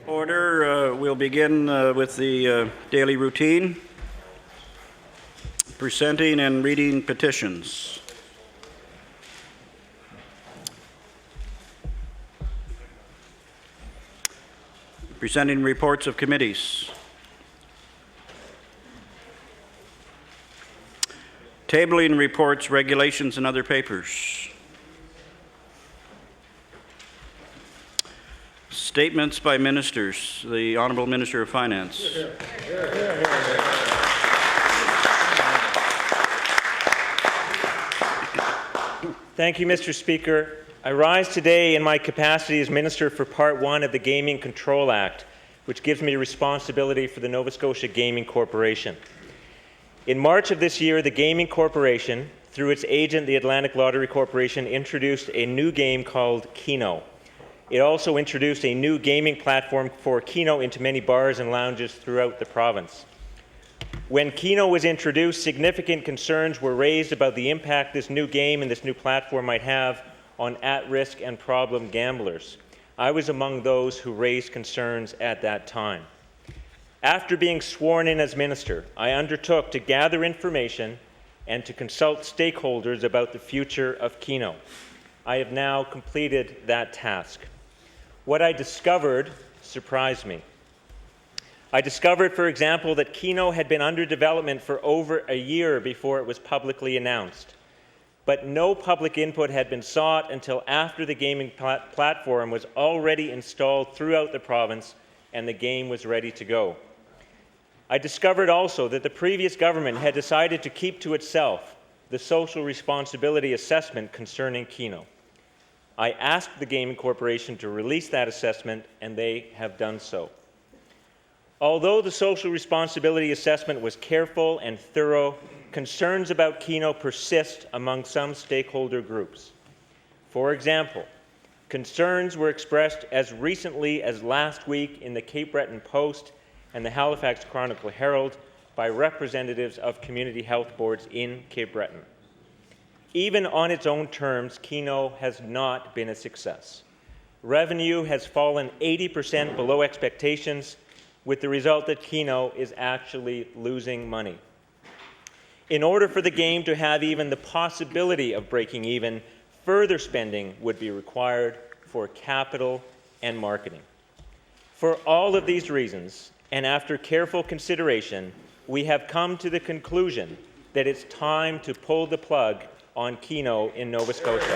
Order. We'll begin with the daily routine, presenting and reading petitions. Presenting reports of committees. Tabling reports, regulations, and other papers. Statements by ministers. The Honourable Minister of Finance. Thank you, Mr. Speaker. I rise today in my capacity as Minister for Part 1 of the Gaming Control Act, which gives me responsibility for the Nova Scotia Gaming Corporation. In March of this year, the Gaming Corporation, through its agent, the Atlantic Lottery Corporation, introduced a new game called Keno. It also introduced a new gaming platform for Keno into many bars and lounges throughout the province. When Keno was introduced, significant concerns were raised about the impact this new game and this new platform might have on at-risk and problem gamblers. I was among those who raised concerns at that time. After being sworn in as minister, I undertook to gather information and to consult stakeholders about the future of Keno. I have now completed that task. What I discovered surprised me. I discovered, for example, that Keno had been under development for over a year before it was publicly announced. But no public input had been sought until after the gaming platform was already installed throughout the province and the game was ready to go. I discovered also that the previous government had decided to keep to itself the social responsibility assessment concerning Keno. I asked the Gaming Corporation to release that assessment, and they have done so. Although the social responsibility assessment was careful and thorough, concerns about Keno persist among some stakeholder groups. For example, concerns were expressed as recently as last week in the Cape Breton Post and the Halifax Chronicle Herald by representatives of community health boards in Cape Breton. Even on its own terms, Keno has not been a success. Revenue has fallen 80% below expectations, with the result that Keno is actually losing money. In order for the game to have even the possibility of breaking even, further spending would be required for capital and marketing. For all of these reasons, and after careful consideration, we have come to the conclusion that it's time to pull the plug on Keno in Nova Scotia.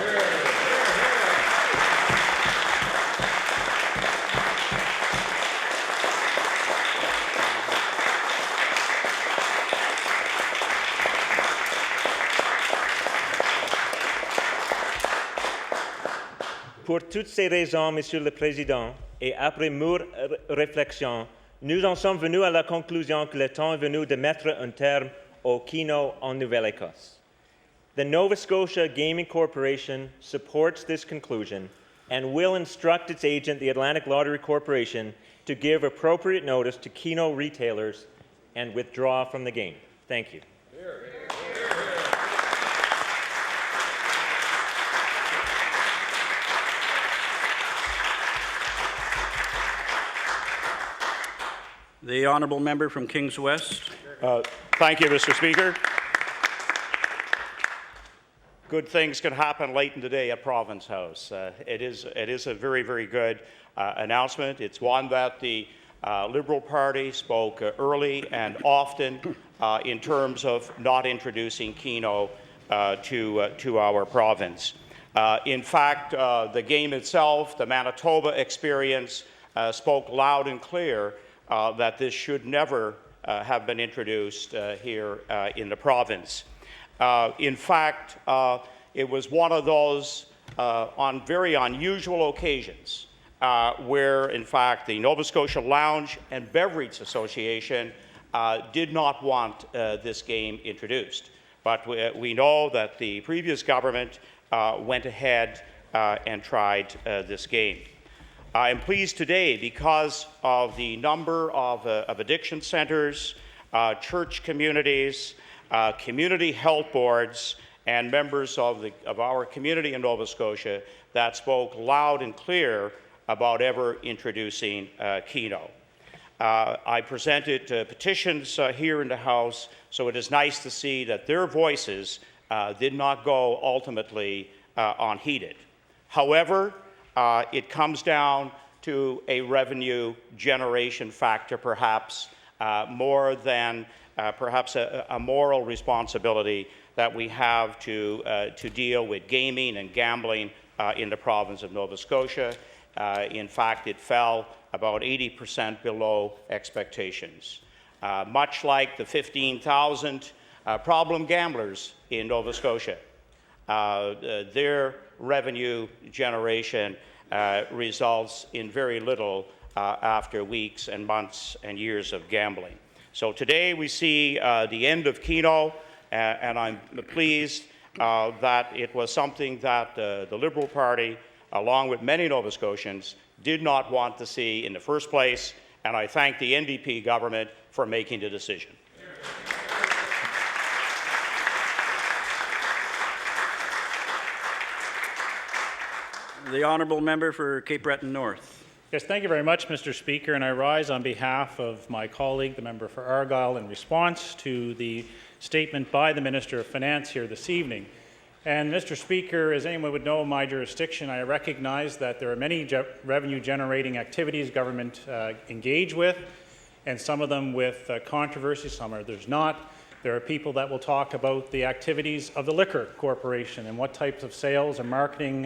Pour toutes ces raisons, Monsieur le Président, et après mûre réflexion, nous en sommes venus à la conclusion que le temps est venu de mettre un terme au Keno en Nouvelle-Écosse. The Nova Scotia Gaming Corporation supports this conclusion and will instruct its agent, the Atlantic Lottery Corporation, to give appropriate notice to Keno retailers and withdraw from the game. Thank you. The Honourable Member from Kings West. Thank you, Mr. Speaker. Good things can happen late in the day at Province House. It is a very, very good announcement. It's one that the Liberal Party spoke early and often in terms of not introducing Keno to our province. In fact, the game itself, the Manitoba experience, spoke loud and clear that this should never have been introduced here in the province. In fact, it was one of those on very unusual occasions where, in fact, the Nova Scotia Lounge and Beverage Association did not want this game introduced. But we know that the previous government went ahead and tried this game. I am pleased today because of the number of addiction centres, church communities, community health boards, and members of our community in Nova Scotia that spoke loud and clear about ever introducing Keno. I presented petitions here in the House, so it is nice to see that their voices did not go ultimately unheeded. However, it comes down to a revenue generation factor, perhaps more than perhaps a moral responsibility that we have to deal with gaming and gambling in the province of Nova Scotia. In fact, it fell about 80% below expectations. Much like the 15,000 problem gamblers in Nova Scotia, their revenue generation results in very little after weeks and months and years of gambling. So today we see the end of Keno, and I'm pleased that it was something that the Liberal Party, along with many Nova Scotians, did not want to see in the first place, and I thank the NDP government for making the decision. The honourable member for Cape Breton North. Yes, thank you very much, Mr. Speaker, and I rise on behalf of my colleague, the member for Argyll, in response to the statement by the Minister of Finance here this evening. And Mr. Speaker, as anyone would know in my jurisdiction, I recognize that there are many revenue-generating activities government engage with, and some of them with controversy, some others not. There are people that will talk about the activities of the Liquor Corporation and what types of sales and marketing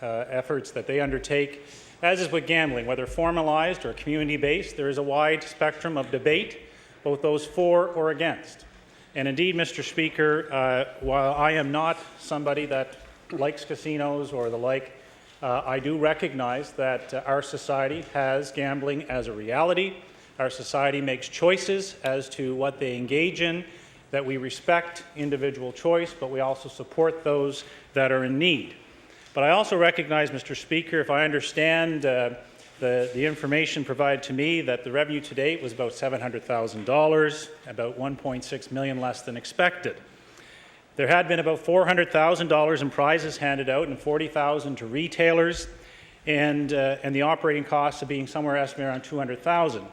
efforts that they undertake. As is with gambling, whether formalized or community-based, there is a wide spectrum of debate, both those for or against. And indeed, Mr. Speaker, while I am not somebody that likes casinos or the like, I do recognize that our society has gambling as a reality. Our society makes choices as to what they engage in, that we respect individual choice, but we also support those that are in need. But I also recognize, Mr. Speaker, if I understand the information provided to me, that the revenue to date was about $700,000, about $1.6 million less than expected. There had been about $400,000 in prizes handed out and $40,000 to retailers, and the operating costs of being somewhere estimated around $200,000.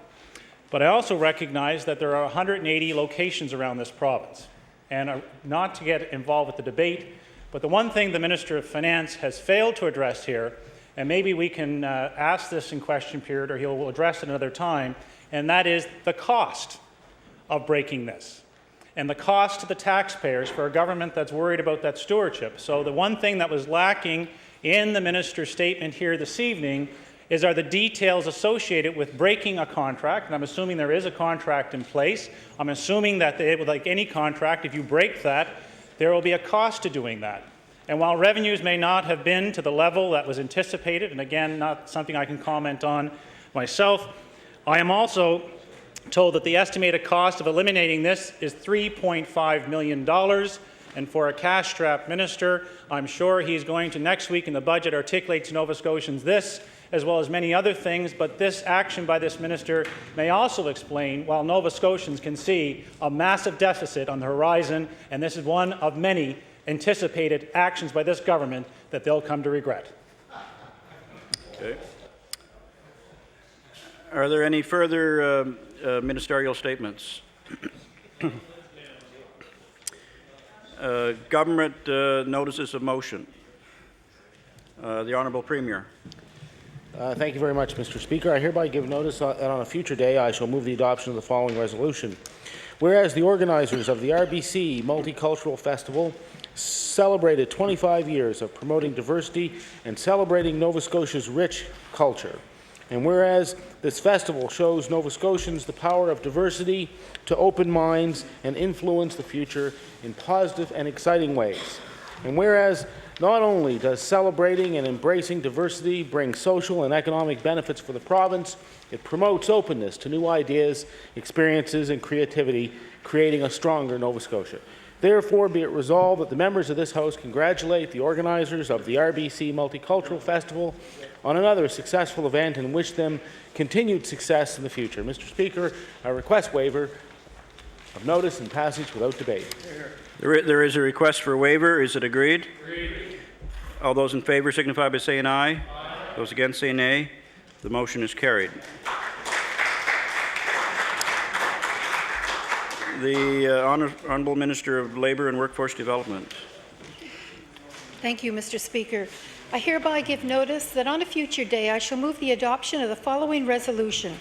But I also recognize that there are 180 locations around this province. And not to get involved with the debate, but the one thing the Minister of Finance has failed to address here, and maybe we can ask this in question period or he'll address it another time, and that is the cost of breaking this and the cost to the taxpayers for a government that's worried about that stewardship. So the one thing that was lacking in the Minister's statement here this evening are the details associated with breaking a contract, and I'm assuming there is a contract in place. I'm assuming that like any contract, if you break that, there will be a cost to doing that. And while revenues may not have been to the level that was anticipated, and again, not something I can comment on myself, I am also told that the estimated cost of eliminating this is $3.5 million. And for a cash-strapped minister, I'm sure he's going to next week in the budget articulate to Nova Scotians this, as well as many other things, but this action by this minister may also explain why Nova Scotians can see a massive deficit on the horizon, and this is one of many anticipated actions by this government that they'll come to regret. Okay. Are there any further ministerial statements? Government notices of motion. The Honourable Premier. Thank you very much, Mr. Speaker. I hereby give notice that on a future day I shall move the adoption of the following resolution. Whereas the organizers of the RBC Multicultural Festival celebrated 25 years of promoting diversity and celebrating Nova Scotia's rich culture, and whereas this festival shows Nova Scotians the power of diversity to open minds and influence the future in positive and exciting ways, and whereas not only does celebrating and embracing diversity bring social and economic benefits for the province, it promotes openness to new ideas, experiences, and creativity, creating a stronger Nova Scotia. Therefore, be it resolved that the members of this House congratulate the organizers of the RBC Multicultural Festival on another successful event and wish them continued success in the future. Mr. Speaker, I request waiver of notice and passage without debate. There is a request for waiver. Is it agreed? Agreed. All those in favor signify by saying aye. Aye. Those against say nay. The motion is carried. The Honourable Minister of Labour and Workforce Development. Thank you, Mr. Speaker. I hereby give notice that on a future day I shall move the adoption of the following resolution.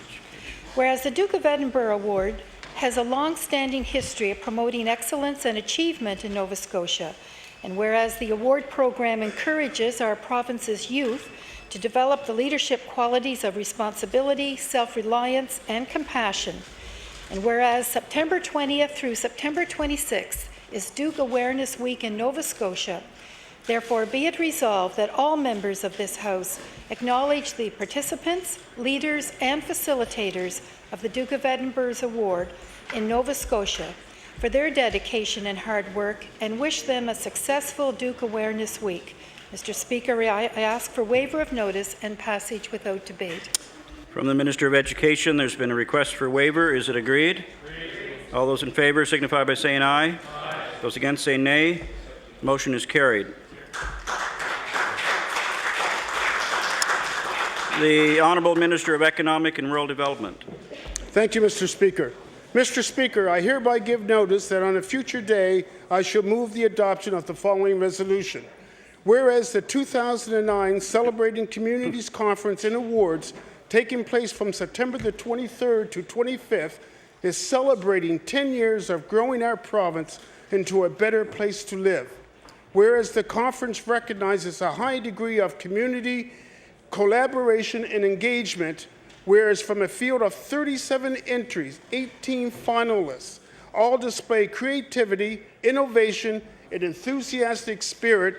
Whereas the Duke of Edinburgh Award has a long-standing history of promoting excellence and achievement in Nova Scotia, and whereas the award program encourages our province's youth to develop the leadership qualities of responsibility, self-reliance, and compassion, and whereas September 20th through September 26th is Duke Awareness Week in Nova Scotia, therefore be it resolved that all members of this House acknowledge the participants, leaders, and facilitators of the Duke of Edinburgh's Award in Nova Scotia for their dedication and hard work, and wish them a successful Duke Awareness Week. Mr. Speaker, I ask for waiver of notice and passage without debate. From the Minister of Education, there's been a request for waiver. Is it agreed? Agreed. All those in favor signify by saying aye. Aye. Those against say nay. Motion is carried. The Honourable Minister of Economic and Rural Development. Thank you, Mr. Speaker. Mr. Speaker, I hereby give notice that on a future day I shall move the adoption of the following resolution. Whereas the 2009 Celebrating Communities Conference and Awards taking place from September the 23rd to 25th is celebrating 10 years of growing our province into a better place to live. Whereas the conference recognizes a high degree of community collaboration and engagement, whereas from a field of 37 entries, 18 finalists all display creativity, innovation, and enthusiastic spirit,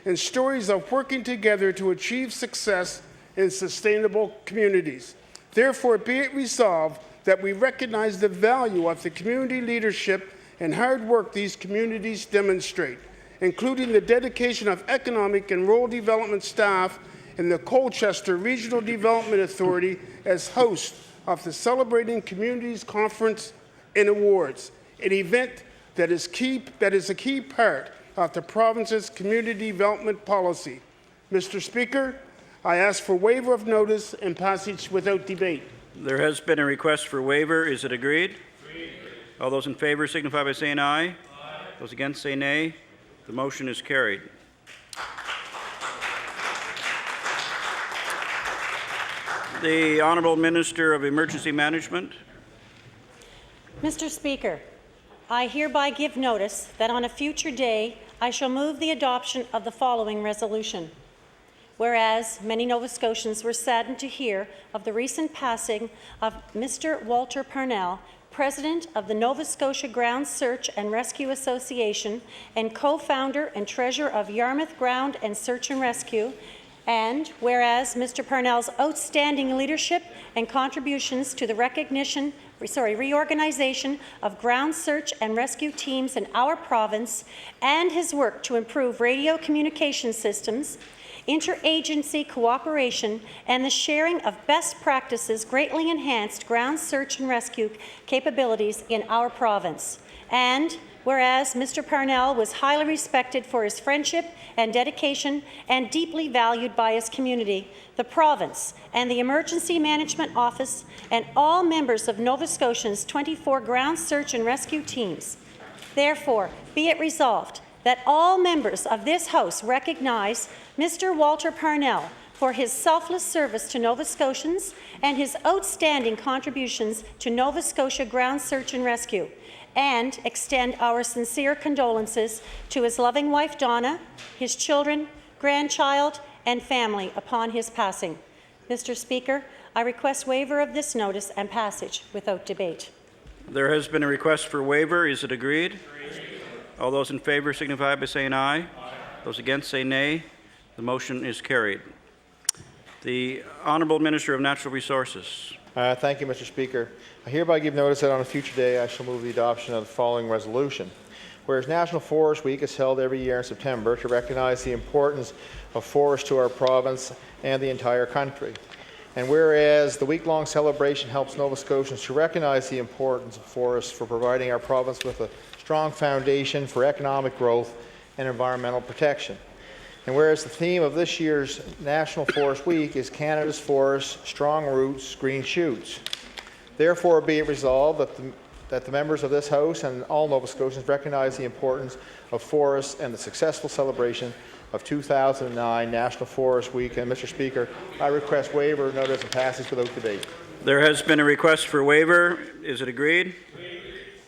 and stories of working together to achieve success in sustainable communities. Therefore, be it resolved that we recognize the value of the community leadership and hard work these communities demonstrate, including the dedication of economic and rural development staff and the Colchester Regional Development Authority as host of the Celebrating Communities Conference and Awards, an event that is a key part of the province's community development policy. Mr. Speaker, I ask for waiver of notice and passage without debate. There has been a request for waiver. Is it agreed? Agreed. All those in favor signify by saying aye. Aye. Those against say nay. The motion is carried. The Honourable Minister of Emergency Management. Mr. Speaker, I hereby give notice that on a future day I shall move the adoption of the following resolution. Whereas many Nova Scotians were saddened to hear of the recent passing of Mr. Walter Parnell, President of the Nova Scotia Ground Search and Rescue Association and co-founder and treasurer of Yarmouth Ground and Search and Rescue, and whereas Mr. Parnell's outstanding leadership and contributions to the reorganization of ground search and rescue teams in our province and his work to improve radio communication systems, interagency cooperation, and the sharing of best practices greatly enhanced ground search and rescue capabilities in our province. And whereas Mr. Parnell was highly respected for his friendship and dedication and deeply valued by his community, the province and the Emergency Management Office and all members of Nova Scotia's 24 ground search and rescue teams. Therefore, be it resolved that all members of this House recognize Mr. Walter Parnell for his selfless service to Nova Scotians and his outstanding contributions to Nova Scotia Ground Search and Rescue, and extend our sincere condolences to his loving wife Donna, his children, grandchild, and family upon his passing. Mr. Speaker, I request waiver of this notice and passage without debate. There has been a request for waiver. Is it agreed? Agreed. All those in favor signify by saying aye. Aye. Those against say nay. The motion is carried. The Honourable Minister of Natural Resources. Thank you, Mr. Speaker. I hereby give notice that on a future day I shall move the adoption of the following resolution. Whereas National Forest Week is held every year in September to recognize the importance of forests to our province and the entire country. And whereas the week-long celebration helps Nova Scotians to recognize the importance of forests for providing our province with a strong foundation for economic growth and environmental protection. And whereas the theme of this year's National Forest Week is Canada's Forests, Strong Roots, Green Shoots, therefore be it resolved that the members of this House and all Nova Scotians recognize the importance of forests and the successful celebration of 2009 National Forest Week. And Mr. Speaker, I request waiver of notice and passage without debate. There has been a request for waiver. Is it agreed?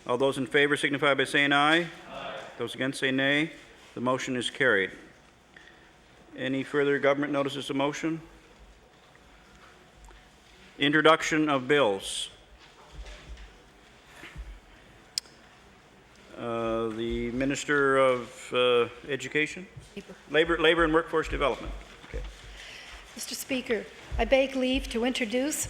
All those in favor signify by saying aye. Those against say nay. The motion is carried. Any further government notices of motion? Introduction of bills. The Minister of Education? Labor and Workforce Development. Okay. Mr. Speaker, I beg leave to introduce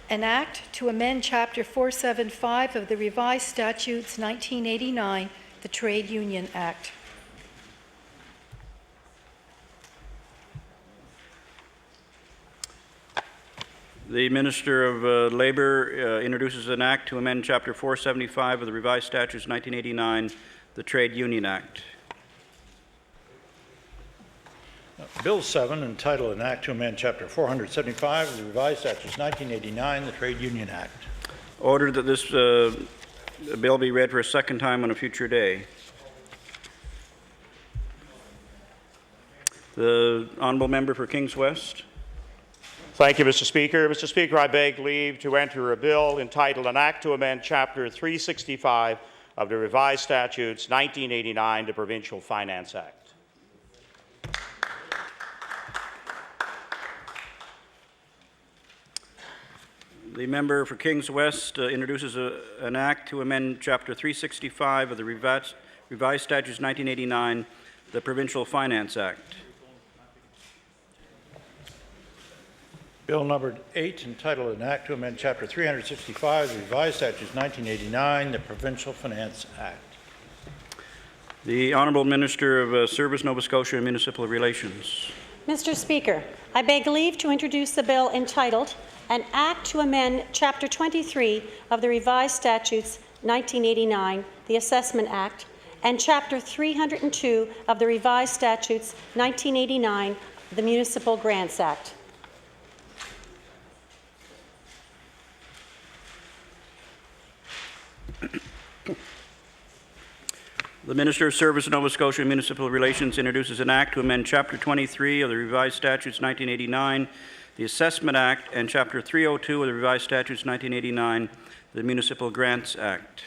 an act to amend Chapter 475 of the Revised Statutes 1989, the Trade Union Act. The Minister of Labour introduces an act to amend Chapter 475 of the Revised Statutes 1989, the Trade Union Act. Bill 7, entitled An Act to Amend Chapter 475 of the Revised Statutes 1989, the Trade Union Act. Ordered that this bill be read for a second time on a future day. The Honourable Member for Kings West. Thank you, Mr. Speaker. Mr. Speaker, I beg leave to enter a bill entitled An Act to Amend Chapter 365 of the Revised Statutes 1989, the Provincial Finance Act. The member for Kings West introduces an act to amend Chapter 365 of the Revised Statutes 1989, the Provincial Finance Act. Bill numbered 8, entitled An Act to Amend Chapter 365 of the Revised Statutes 1989, the Provincial Finance Act. The Honourable Minister of Service, Nova Scotia and Municipal Relations. Mr. Speaker, I beg leave to introduce the bill entitled An Act to Amend Chapter 23 of the Revised Statutes 1989, the Assessment Act, and Chapter 302 of the Revised Statutes 1989, the Municipal Grants Act. The Minister of Service, Nova Scotia and Municipal Relations introduces an act to amend Chapter 23 of the Revised Statutes 1989, the Assessment Act, and Chapter 302 of the Revised Statutes 1989, the Municipal Grants Act.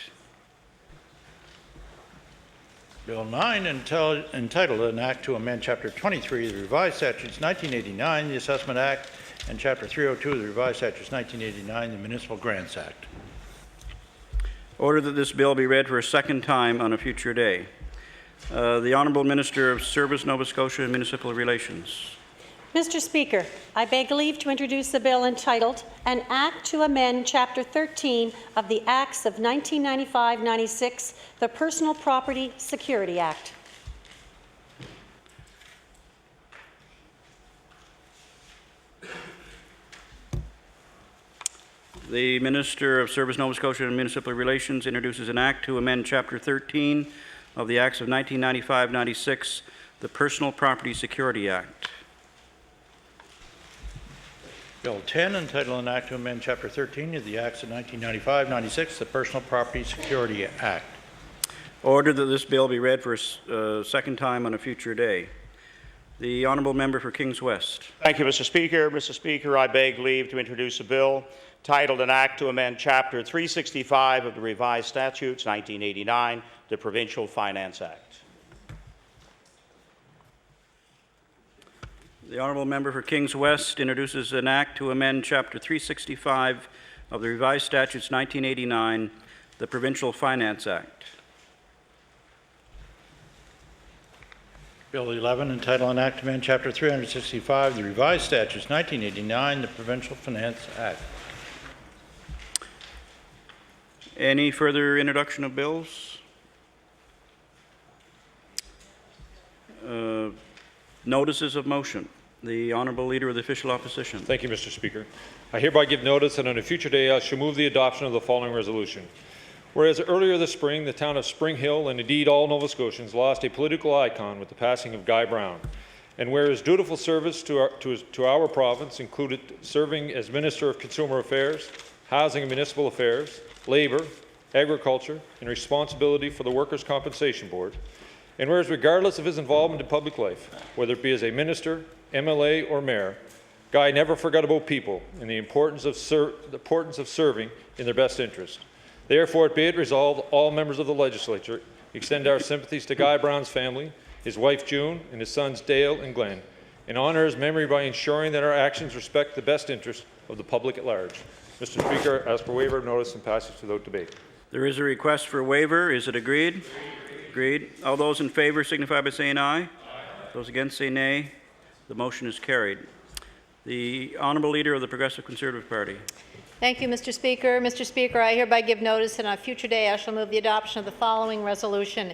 Bill 9, entitled An Act to Amend Chapter 23 of the Revised Statutes 1989, the Assessment Act, and Chapter 302 of the Revised Statutes 1989, the Municipal Grants Act. Order that this bill be read for a second time on a future day. The Honourable Minister of Service, Nova Scotia and Municipal Relations. Mr. Speaker, I beg leave to introduce the bill entitled An Act to Amend Chapter 13 of the Acts of 1995-96, the Personal Property Security Act. The Minister of Service, Nova Scotia and Municipal Relations introduces an act to amend Chapter 13 of the Acts of 1995-96, the Personal Property Security Act. Bill 10, entitled An Act to Amend Chapter 13 of the Acts of 1995-96, the Personal Property Security Act. Ordered that this bill be read for a second time on a future day. The Honourable Member for Kings West. Thank you, Mr. Speaker. Mr. Speaker, I beg leave to introduce a bill titled An Act to Amend Chapter 365 of the Revised Statutes 1989, the Provincial Finance Act. The Honourable Member for Kings West introduces an act to amend Chapter 365 of the Revised Statutes 1989, the Provincial Finance Act. Bill 11, entitled An Act to Amend Chapter 365 of the Revised Statutes 1989, the Provincial Finance Act. Any further introduction of bills? Notices of motion. The Honourable Leader of the Official Opposition. Thank you, Mr. Speaker. I hereby give notice that on a future day I shall move the adoption of the following resolution. Whereas earlier this spring, the town of Spring Hill and indeed all Nova Scotians lost a political icon with the passing of Guy Brown. And whereas dutiful service to our province included serving as Minister of Consumer Affairs, Housing and Municipal Affairs, Labour, Agriculture, and responsibility for the Workers' Compensation Board, and whereas regardless of his involvement in public life, whether it be as a minister, MLA, or mayor, Guy never forgot about people and the importance of serving in their best interest. Therefore, be it resolved, all members of the legislature extend our sympathies to Guy Brown's family, his wife June, and his sons Dale and Glenn, and honour his memory by ensuring that our actions respect the best interest of the public at large. Mr. Speaker, I ask for waiver of notice and passage without debate. There is a request for waiver. Is it agreed? Agreed. All those in favour signify by saying aye. Those against say nay. The motion is carried. The Honourable Leader of the Progressive Conservative Party. Thank you, Mr. Speaker. Mr. Speaker, I hereby give notice that on a future day I shall move the adoption of the following resolution.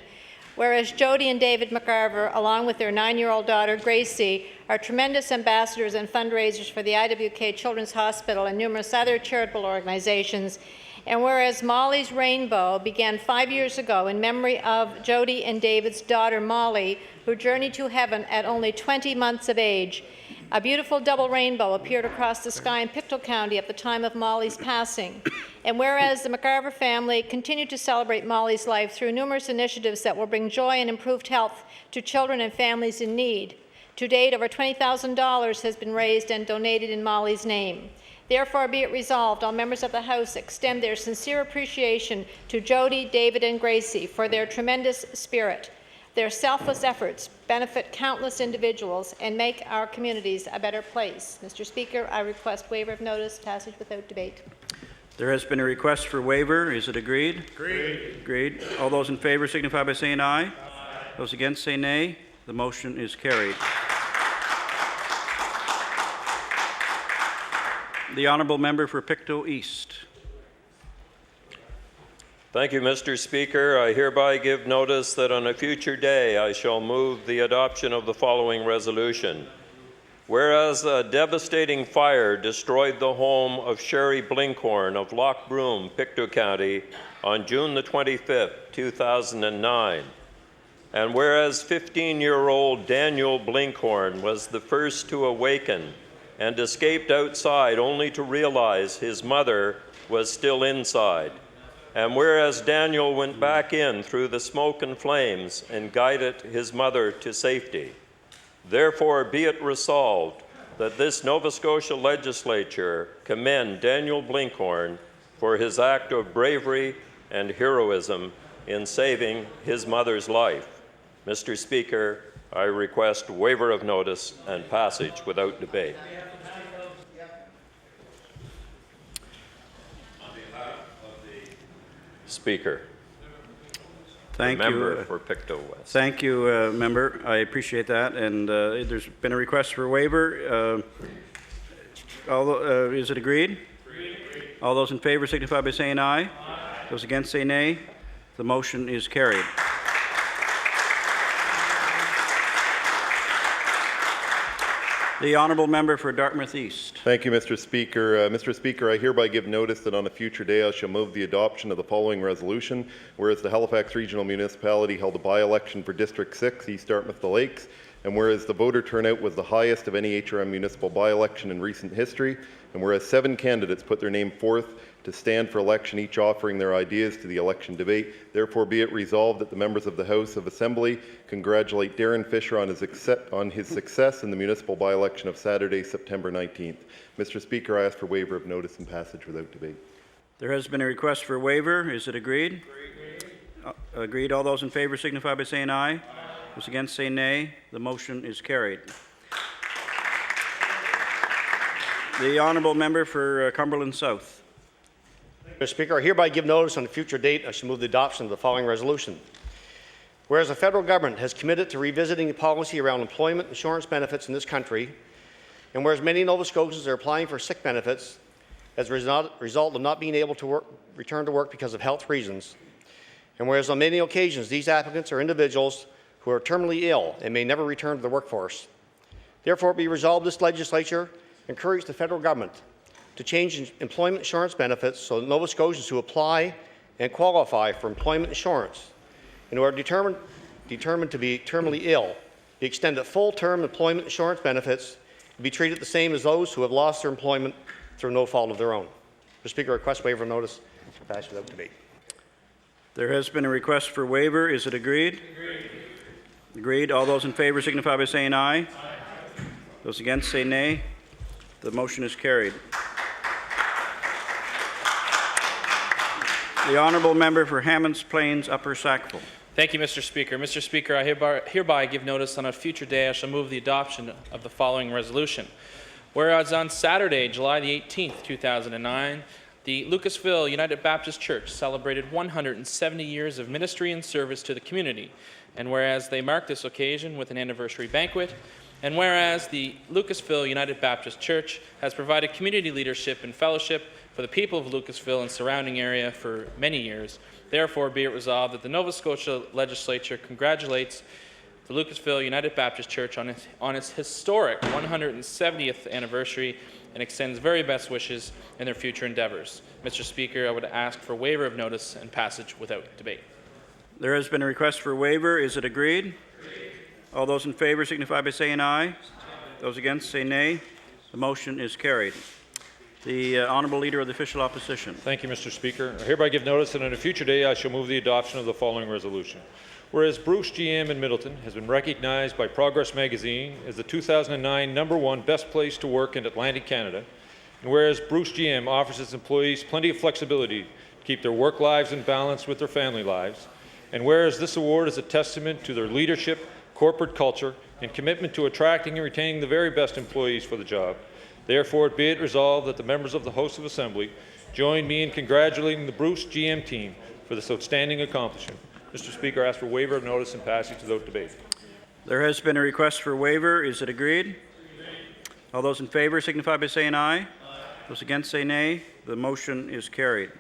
Whereas Jody and David McCarver, along with their 9-year-old daughter, Gracie, are tremendous ambassadors and fundraisers for the IWK Children's Hospital and numerous other charitable organizations, and whereas Molly's Rainbow began 5 years ago in memory of Jody and David's daughter, Molly, who journeyed to heaven at only 20 months of age, a beautiful double rainbow appeared across the sky in Pictou County at the time of Molly's passing. And whereas the McCarver family continued to celebrate Molly's life through numerous initiatives that will bring joy and improved health to children and families in need. To date, over $20,000 has been raised and donated in Molly's name. Therefore, be it resolved, all members of the House extend their sincere appreciation to Jody, David, and Gracie for their tremendous spirit. Their selfless efforts benefit countless individuals and make our communities a better place. Mr. Speaker, I request waiver of notice, passage without debate. There has been a request for waiver. Is it agreed? Agreed. Agreed. All those in favour signify by saying aye. Aye. Those against say nay. The motion is carried. The Honourable Member for Pictou East. Thank you, Mr. Speaker. I hereby give notice that on a future day I shall move the adoption of the following resolution. Whereas a devastating fire destroyed the home of Sherry Blinkhorn of Loch Broom, Pictou County on June the 25th, 2009, and whereas 15-year-old Daniel Blinkhorn was the first to awaken and escaped outside only to realize his mother was still inside, and whereas Daniel went back in through the smoke and flames and guided his mother to safety. Therefore, be it resolved that this Nova Scotia legislature commend Daniel Blinkhorn for his act of bravery and heroism in saving his mother's life. Mr. Speaker, I request waiver of notice and passage without debate. Speaker. Thank Member you. for Pictou West. Thank you, Member. I appreciate that. And there's been a request for waiver. Is it agreed? Agreed. All those in favour signify by saying aye. Aye. Those against say nay. The motion is carried. The Honourable Member for Dartmouth East. Thank you, Mr. Speaker. Mr. Speaker, I hereby give notice that on a future day I shall move the adoption of the following resolution. Whereas the Halifax Regional Municipality held a by-election for District 6, East Dartmouth the Lakes, and whereas the voter turnout was the highest of any HRM municipal by-election in recent history, and whereas 7 candidates put their name forth to stand for election, each offering their ideas to the election debate. Therefore, be it resolved that the members of the House of Assembly congratulate Darren Fisher on his success in the municipal by-election of Saturday, September 19th. Mr. Speaker, I ask for waiver of notice and passage without debate. There has been a request for waiver. Is it agreed? Agreed. Agreed. All those in favour signify by saying aye. Aye. Those against say nay. The motion is carried. The Honourable Member for Cumberland South. Mr. Speaker, I hereby give notice on a future date I shall move the adoption of the following resolution. Whereas the federal government has committed to revisiting the policy around employment insurance benefits in this country, and whereas many Nova Scotians are applying for sick benefits as a result of not being able to return to work because of health reasons, and whereas on many occasions these applicants are individuals who are terminally ill and may never return to the workforce. Therefore, be resolved this legislature encourage the federal government to change employment insurance benefits so that Nova Scotians who apply and qualify for employment insurance and who are determined to be terminally ill be extended full-term employment insurance benefits and be treated the same as those who have lost their employment through no fault of their own. Mr. Speaker, I request waiver of notice to pass without debate. There has been a request for waiver. Is it agreed? Agreed. Agreed. All those in favor signify by saying aye. Aye. Those against say nay. The motion is carried. The honourable member for Hammonds Plains Upper Sackville. Thank you, Mr. Speaker. Mr. Speaker, I hereby give notice on a future day I shall move the adoption of the following resolution. Whereas on Saturday, July the 18th, 2009, the Lucasville United Baptist Church celebrated 170 years of ministry and service to the community, and whereas they marked this occasion with an anniversary banquet, and whereas the Lucasville United Baptist Church has provided community leadership and fellowship for the people of Lucasville and surrounding area for many years, therefore be it resolved that the Nova Scotia Legislature congratulates the Lucasville United Baptist Church on its historic 170th anniversary and extends very best wishes in their future endeavors. Mr. Speaker, I would ask for waiver of notice and passage without debate. There has been a request for waiver. Is it agreed? Agreed. All those in favor signify by saying aye. Aye. Those against say nay. The motion is carried. The Honourable Leader of the Official Opposition. Thank you, Mr. Speaker. I hereby give notice that on a future day I shall move the adoption of the following resolution. Whereas Bruce GM in Middleton has been recognized by Progress Magazine as the 2009 #1 best place to work in Atlantic Canada, and whereas Bruce GM offers its employees plenty of flexibility to keep their work lives in balance with their family lives, and whereas this award is a testament to their leadership, corporate culture, and commitment to attracting and retaining the very best employees for the job, therefore be it resolved that the members of the House of Assembly join me in congratulating the Bruce GM team for this outstanding accomplishment. Mr. Speaker, I ask for waiver of notice and passage without debate. There has been a request for waiver. Is it agreed? Agreed. All those in favor signify by saying aye. Aye. Those against say nay. The motion is carried.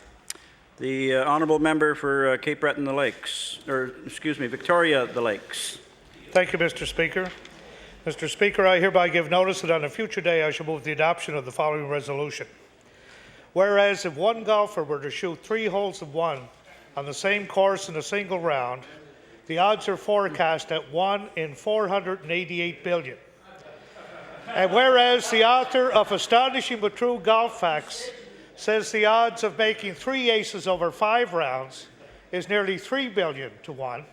The honourable member for Cape Breton the Lakes, or excuse me, Victoria the Lakes. Thank you, Mr. Speaker. Mr. Speaker, I hereby give notice that on a future day I shall move the adoption of the following resolution. Whereas if one golfer were to shoot 3 holes in one on the same course in a single round, the odds are forecast at 1 in 488 billion. And whereas the author of Astonishing but True Golf Facts says the odds of making 3 aces over 5 rounds is nearly 3 billion to 1,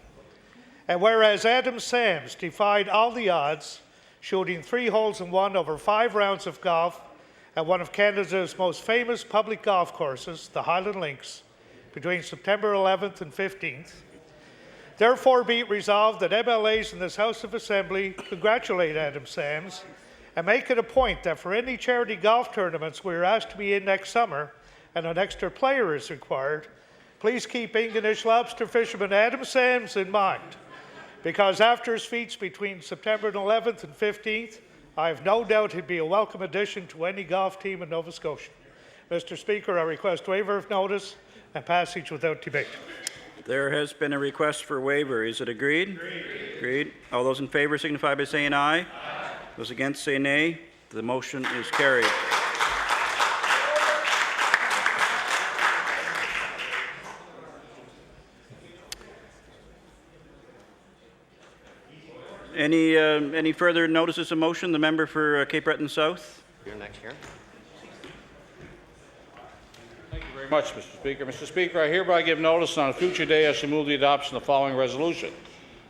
and whereas Adam Sams defied all the odds, shooting 3 holes in one over 5 rounds of golf at one of Canada's most famous public golf courses, the Highland Links, between September 11th and 15th. Therefore be it resolved that MLAs in this House of Assembly congratulate Adam Sams and make it a point that for any charity golf tournaments we are asked to be in next summer and an extra player is required, please keep English lobster fisherman Adam Sams in mind, because after his feats between September 11th and 15th, I have no doubt he'd be a welcome addition to any golf team in Nova Scotia. Mr. Speaker, I request waiver of notice and passage without debate. There has been a request for waiver. Is it agreed? Agreed. Agreed. All those in favor signify by saying aye. Aye. Those against say nay. The motion is carried. Any further notices of motion? The member for Cape Breton South. You're next here. Thank you very much, Mr. Speaker. Mr. Speaker, I hereby give notice on a future day I shall move the adoption of the following resolution.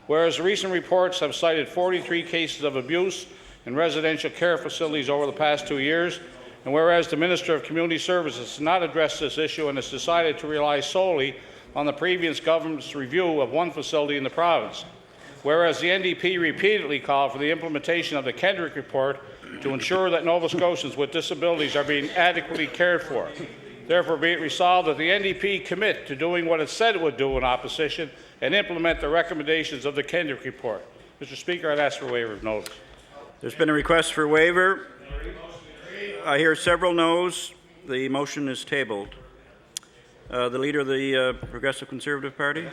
Whereas recent reports have cited 43 cases of abuse in residential care facilities over the past 2 years, and whereas the Minister of Community Services has not addressed this issue and has decided to rely solely on the previous government's review of one facility in the province. Whereas the NDP repeatedly called for the implementation of the Kendrick Report to ensure that Nova Scotians with disabilities are being adequately cared for. Therefore, be it resolved that the NDP commit to doing what it said it would do in opposition and implement the recommendations of the Kendrick Report. Mr. Speaker, I'd ask for waiver of notice. There's been a request for waiver. I hear several noes. The motion is tabled. The Leader of the Progressive Conservative Party.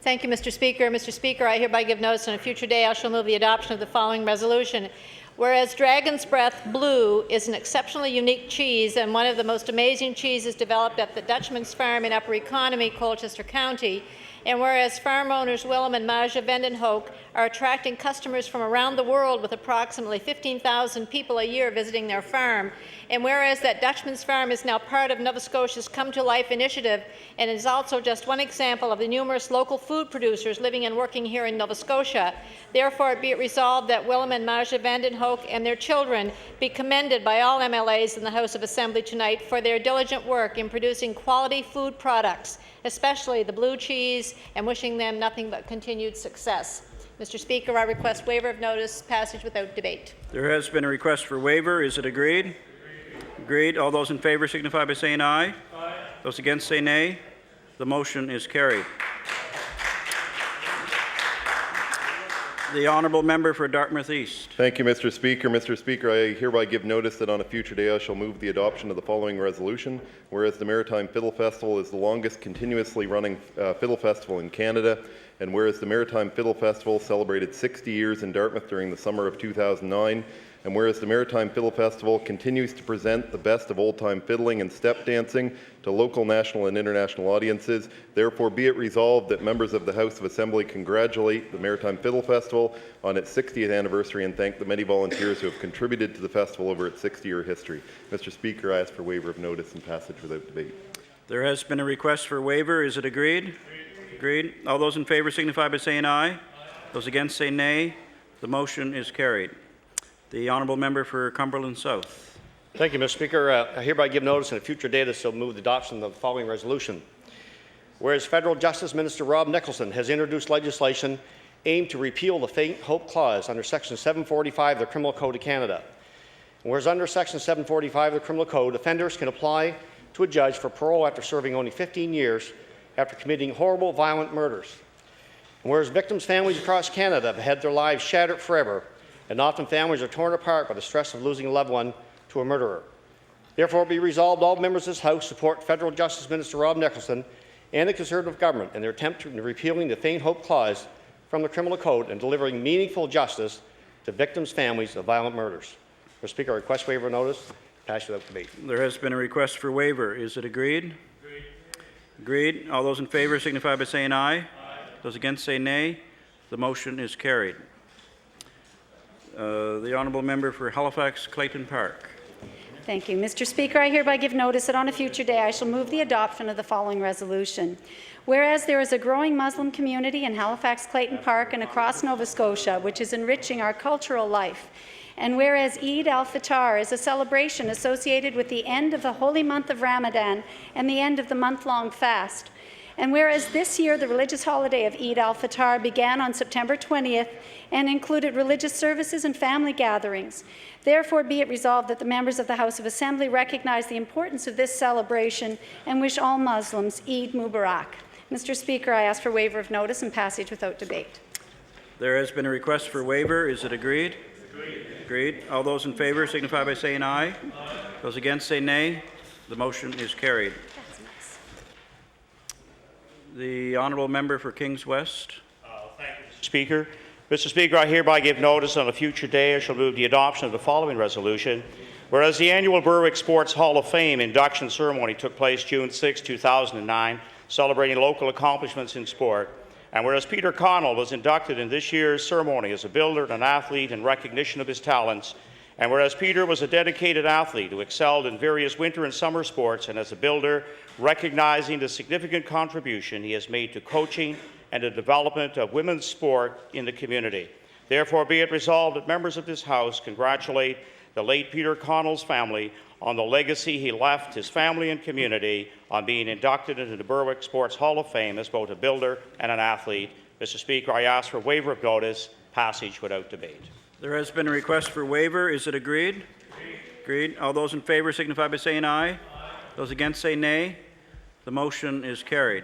Thank you, Mr. Speaker. Mr. Speaker, I hereby give notice on a future day I shall move the adoption of the following resolution. Whereas Dragon's Breath Blue is an exceptionally unique cheese and one of the most amazing cheeses developed at the Dutchman's Farm in Upper Economy, Colchester County, and whereas farm owners Willem and Maja Vendenhoek are attracting customers from around the world with approximately 15,000 people a year visiting their farm, and whereas that Dutchman's Farm is now part of Nova Scotia's Come to Life initiative and is also just one example of the numerous local food producers living and working here in Nova Scotia, therefore be it resolved that Willem and Maja Vendenhoek and their children be commended by all MLAs in the House of Assembly tonight for their diligent work in producing quality food products, especially the blue cheese, and wishing them nothing but continued success. Mr. Speaker, I request waiver of notice, passage without debate. There has been a request for waiver. Is it agreed? Agreed. All those in favor signify by saying aye. Aye. Those against say nay. The motion is carried. The honourable member for Dartmouth East. Thank you, Mr. Speaker. Mr. Speaker, I hereby give notice that on a future day I shall move the adoption of the following resolution. Whereas the Maritime Fiddle Festival is the longest continuously running fiddle festival in Canada, and whereas the Maritime Fiddle Festival celebrated 60 years in Dartmouth during the summer of 2009, and whereas the Maritime Fiddle Festival continues to present the best of old-time fiddling and step dancing to local, national, and international audiences, therefore be it resolved that members of the House of Assembly congratulate the Maritime Fiddle Festival on its 60th anniversary and thank the many volunteers who have contributed to the festival over its 60-year history. Mr. Speaker, I ask for waiver of notice and passage without debate. There has been a request for waiver. Is it agreed? Agreed. All those in favor signify by saying aye. Aye. Those against say nay. The motion is carried. The honourable member for Cumberland South. Thank you, Mr. Speaker. I hereby give notice in a future day that shall move the adoption of the following resolution. Whereas Federal Justice Minister Rob Nicholson has introduced legislation aimed to repeal the faint hope clause under Section 745 of the Criminal Code of Canada. Whereas under Section 745 of the Criminal Code, offenders can apply to a judge for parole after serving only 15 years after committing horrible, violent murders. And whereas victims' families across Canada have had their lives shattered forever, and often families are torn apart by the stress of losing a loved one to a murderer. Therefore, be resolved all members of this House support Federal Justice Minister Rob Nicholson and the Conservative government in their attempt in repealing the faint hope clause from the Criminal Code and delivering meaningful justice to victims' families of violent murders. Mr. Speaker, I request waiver of notice. Pass without debate. There has been a request for waiver. Is it agreed? Agreed. Agreed. All those in favor signify by saying aye. Aye. Those against say nay. The motion is carried. The honourable member for Halifax Clayton Park. Thank you. Mr. Speaker, I hereby give notice that on a future day I shall move the adoption of the following resolution. Whereas there is a growing Muslim community in Halifax Clayton Park and across Nova Scotia, which is enriching our cultural life, and whereas Eid al-Fitr is a celebration associated with the end of the holy month of Ramadan and the end of the month-long fast, and whereas this year the religious holiday of Eid al-Fitr began on September 20th and included religious services and family gatherings, therefore be it resolved that the members of the House of Assembly recognize the importance of this celebration and wish all Muslims Eid Mubarak. Mr. Speaker, I ask for waiver of notice and passage without debate. There has been a request for waiver. Is it agreed? Agreed. Agreed. All those in favor signify by saying aye. Aye. Those against say nay. The motion is carried. The honourable member for Kings West. Thank you, Mr. Speaker. Mr. Speaker, I hereby give notice on a future day I shall move the adoption of the following resolution. Whereas the annual Berwick Sports Hall of Fame induction ceremony took place June 6, 2009, celebrating local accomplishments in sport, and whereas Peter Connell was inducted in this year's ceremony as a builder and an athlete in recognition of his talents, and whereas Peter was a dedicated athlete who excelled in various winter and summer sports, and as a builder, recognizing the significant contribution he has made to coaching and the development of women's sport in the community. Therefore, be it resolved that members of this House congratulate the late Peter Connell's family on the legacy he left his family and community on being inducted into the Berwick Sports Hall of Fame as both a builder and an athlete. Mr. Speaker, I ask for waiver of notice, passage without debate. There has been a request for waiver. Is it agreed? Agreed. All those in favor signify by saying aye. Aye. Those against say nay. The motion is carried.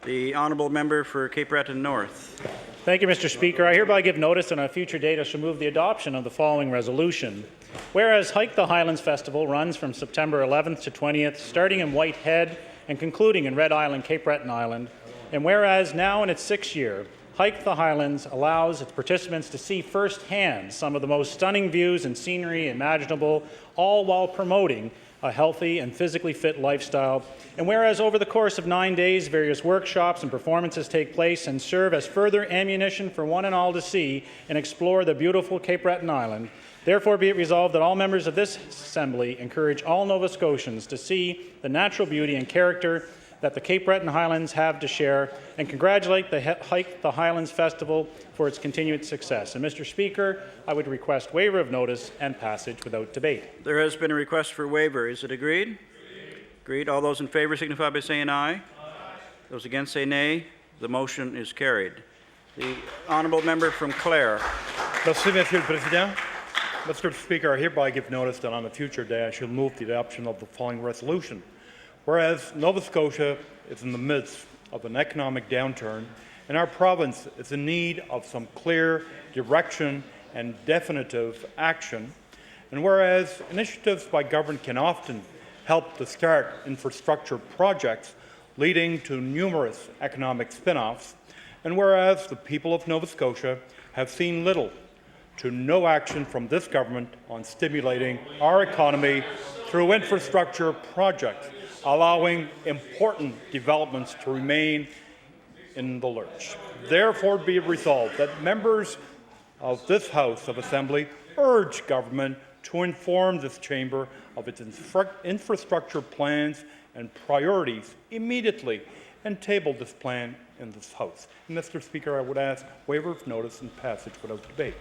The honourable member for Cape Breton North. Thank you, Mr. Speaker. I hereby give notice on a future date I shall move the adoption of the following resolution. Whereas Hike the Highlands Festival runs from September 11th to 20th, starting in Whitehead and concluding in Red Island, Cape Breton Island, And whereas now in its 6th year, Hike the Highlands allows its participants to see firsthand some of the most stunning views and scenery imaginable, all while promoting a healthy and physically fit lifestyle. And whereas over the course of 9 days, various workshops and performances take place and serve as further ammunition for one and all to see and explore the beautiful Cape Breton Island, therefore be it resolved that all members of this Assembly encourage all Nova Scotians to see the natural beauty and character that the Cape Breton Highlands have to share, and congratulate the Hike the Highlands Festival for its continued success. And Mr. Speaker, I would request waiver of notice and passage without debate. There has been a request for waiver. Is it agreed? Agreed. All those in favor signify by saying aye. Those against say nay. The motion is carried. The honourable member from Clare. Merci, Monsieur le Président. Mr. Speaker, I hereby give notice that on a future day I shall move the adoption of the following resolution. Whereas Nova Scotia is in the midst of an economic downturn and our province is in need of some clear direction and definitive action, and whereas initiatives by government can often help to start infrastructure projects leading to numerous economic spin-offs, and whereas the people of Nova Scotia have seen little to no action from this government on stimulating our economy through infrastructure projects, allowing important developments to remain in the lurch. Therefore, be it resolved that members of this House of Assembly urge government to inform this chamber of its infrastructure plans and priorities immediately and table this plan in this House. And Mr. Speaker, I would ask waiver of notice and passage without debate.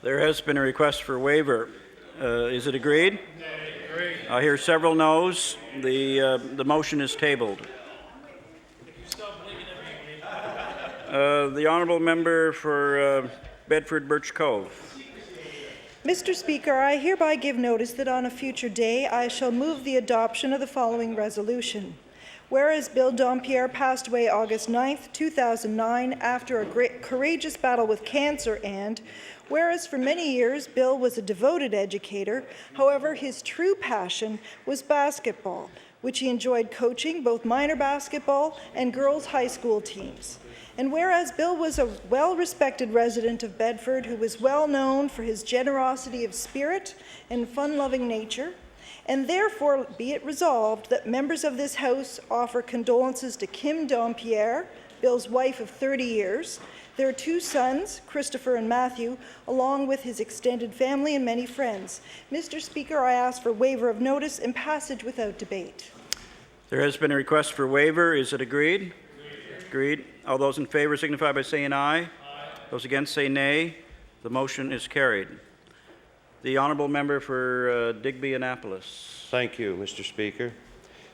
There has been a request for waiver. Is it agreed? Agreed. I hear several noes. The motion is tabled. The honourable member for Bedford Birch Cove. Mr. Speaker, I hereby give notice that on a future day I shall move the adoption of the following resolution. Whereas Bill Dompierre passed away August 9th, 2009 after a courageous battle with cancer, and whereas for many years Bill was a devoted educator, however his true passion was basketball, which he enjoyed coaching both minor basketball and girls' high school teams. And whereas Bill was a well-respected resident of Bedford who was well known for his generosity of spirit and fun-loving nature, and therefore be it resolved that members of this House offer condolences to Kim Dompierre, Bill's wife of 30 years, their two sons, Christopher and Matthew, along with his extended family and many friends. Mr. Speaker, I ask for waiver of notice and passage without debate. There has been a request for waiver. Is it agreed? Agreed. All those in favor signify by saying aye. Aye. Those against say nay. The motion is carried. The honourable member for Digby Annapolis. Thank you, Mr. Speaker.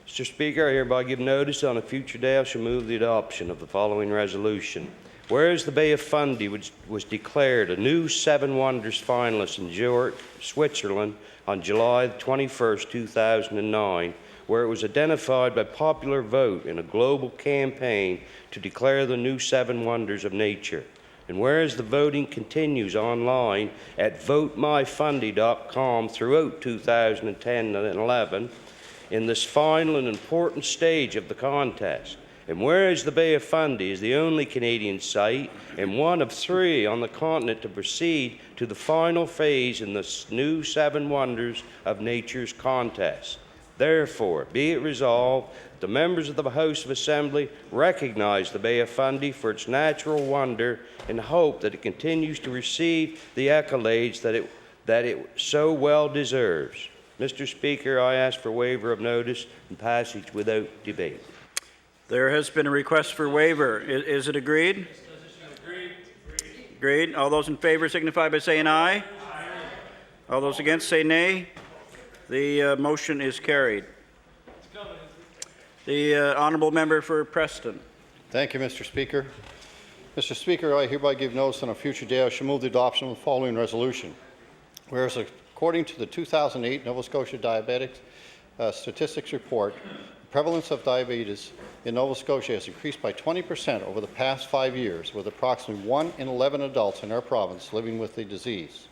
Mr. Speaker, I hereby give notice on a future day I shall move the adoption of the following resolution. Whereas the Bay of Fundy was declared a new Seven Wonders finalist in Zurich, Switzerland on July 21st, 2009, where it was identified by popular vote in a global campaign to declare the new Seven Wonders of Nature. And whereas the voting continues online at votemyfundy.com throughout 2010 and 11 in this final and important stage of the contest. And whereas the Bay of Fundy is the only Canadian site and one of 3 on the continent to proceed to the final phase in the new Seven Wonders of Nature's contest. Therefore, be it resolved, the members of the House of Assembly recognize the Bay of Fundy for its natural wonder and hope that it continues to receive the accolades that it so well deserves. Mr. Speaker, I ask for waiver of notice and passage without debate. There has been a request for waiver. Is it agreed? Agreed. Agreed. All those in favor signify by saying aye. Aye. All those against say nay. The motion is carried. The honourable member for Preston. Thank you, Mr. Speaker. Mr. Speaker, I hereby give notice on a future day I shall move the adoption of the following resolution. Whereas according to the 2008 Nova Scotia Diabetics Statistics Report, the prevalence of diabetes in Nova Scotia has increased by 20% over the past 5 years, with approximately 1 in 11 adults in our province living with the disease.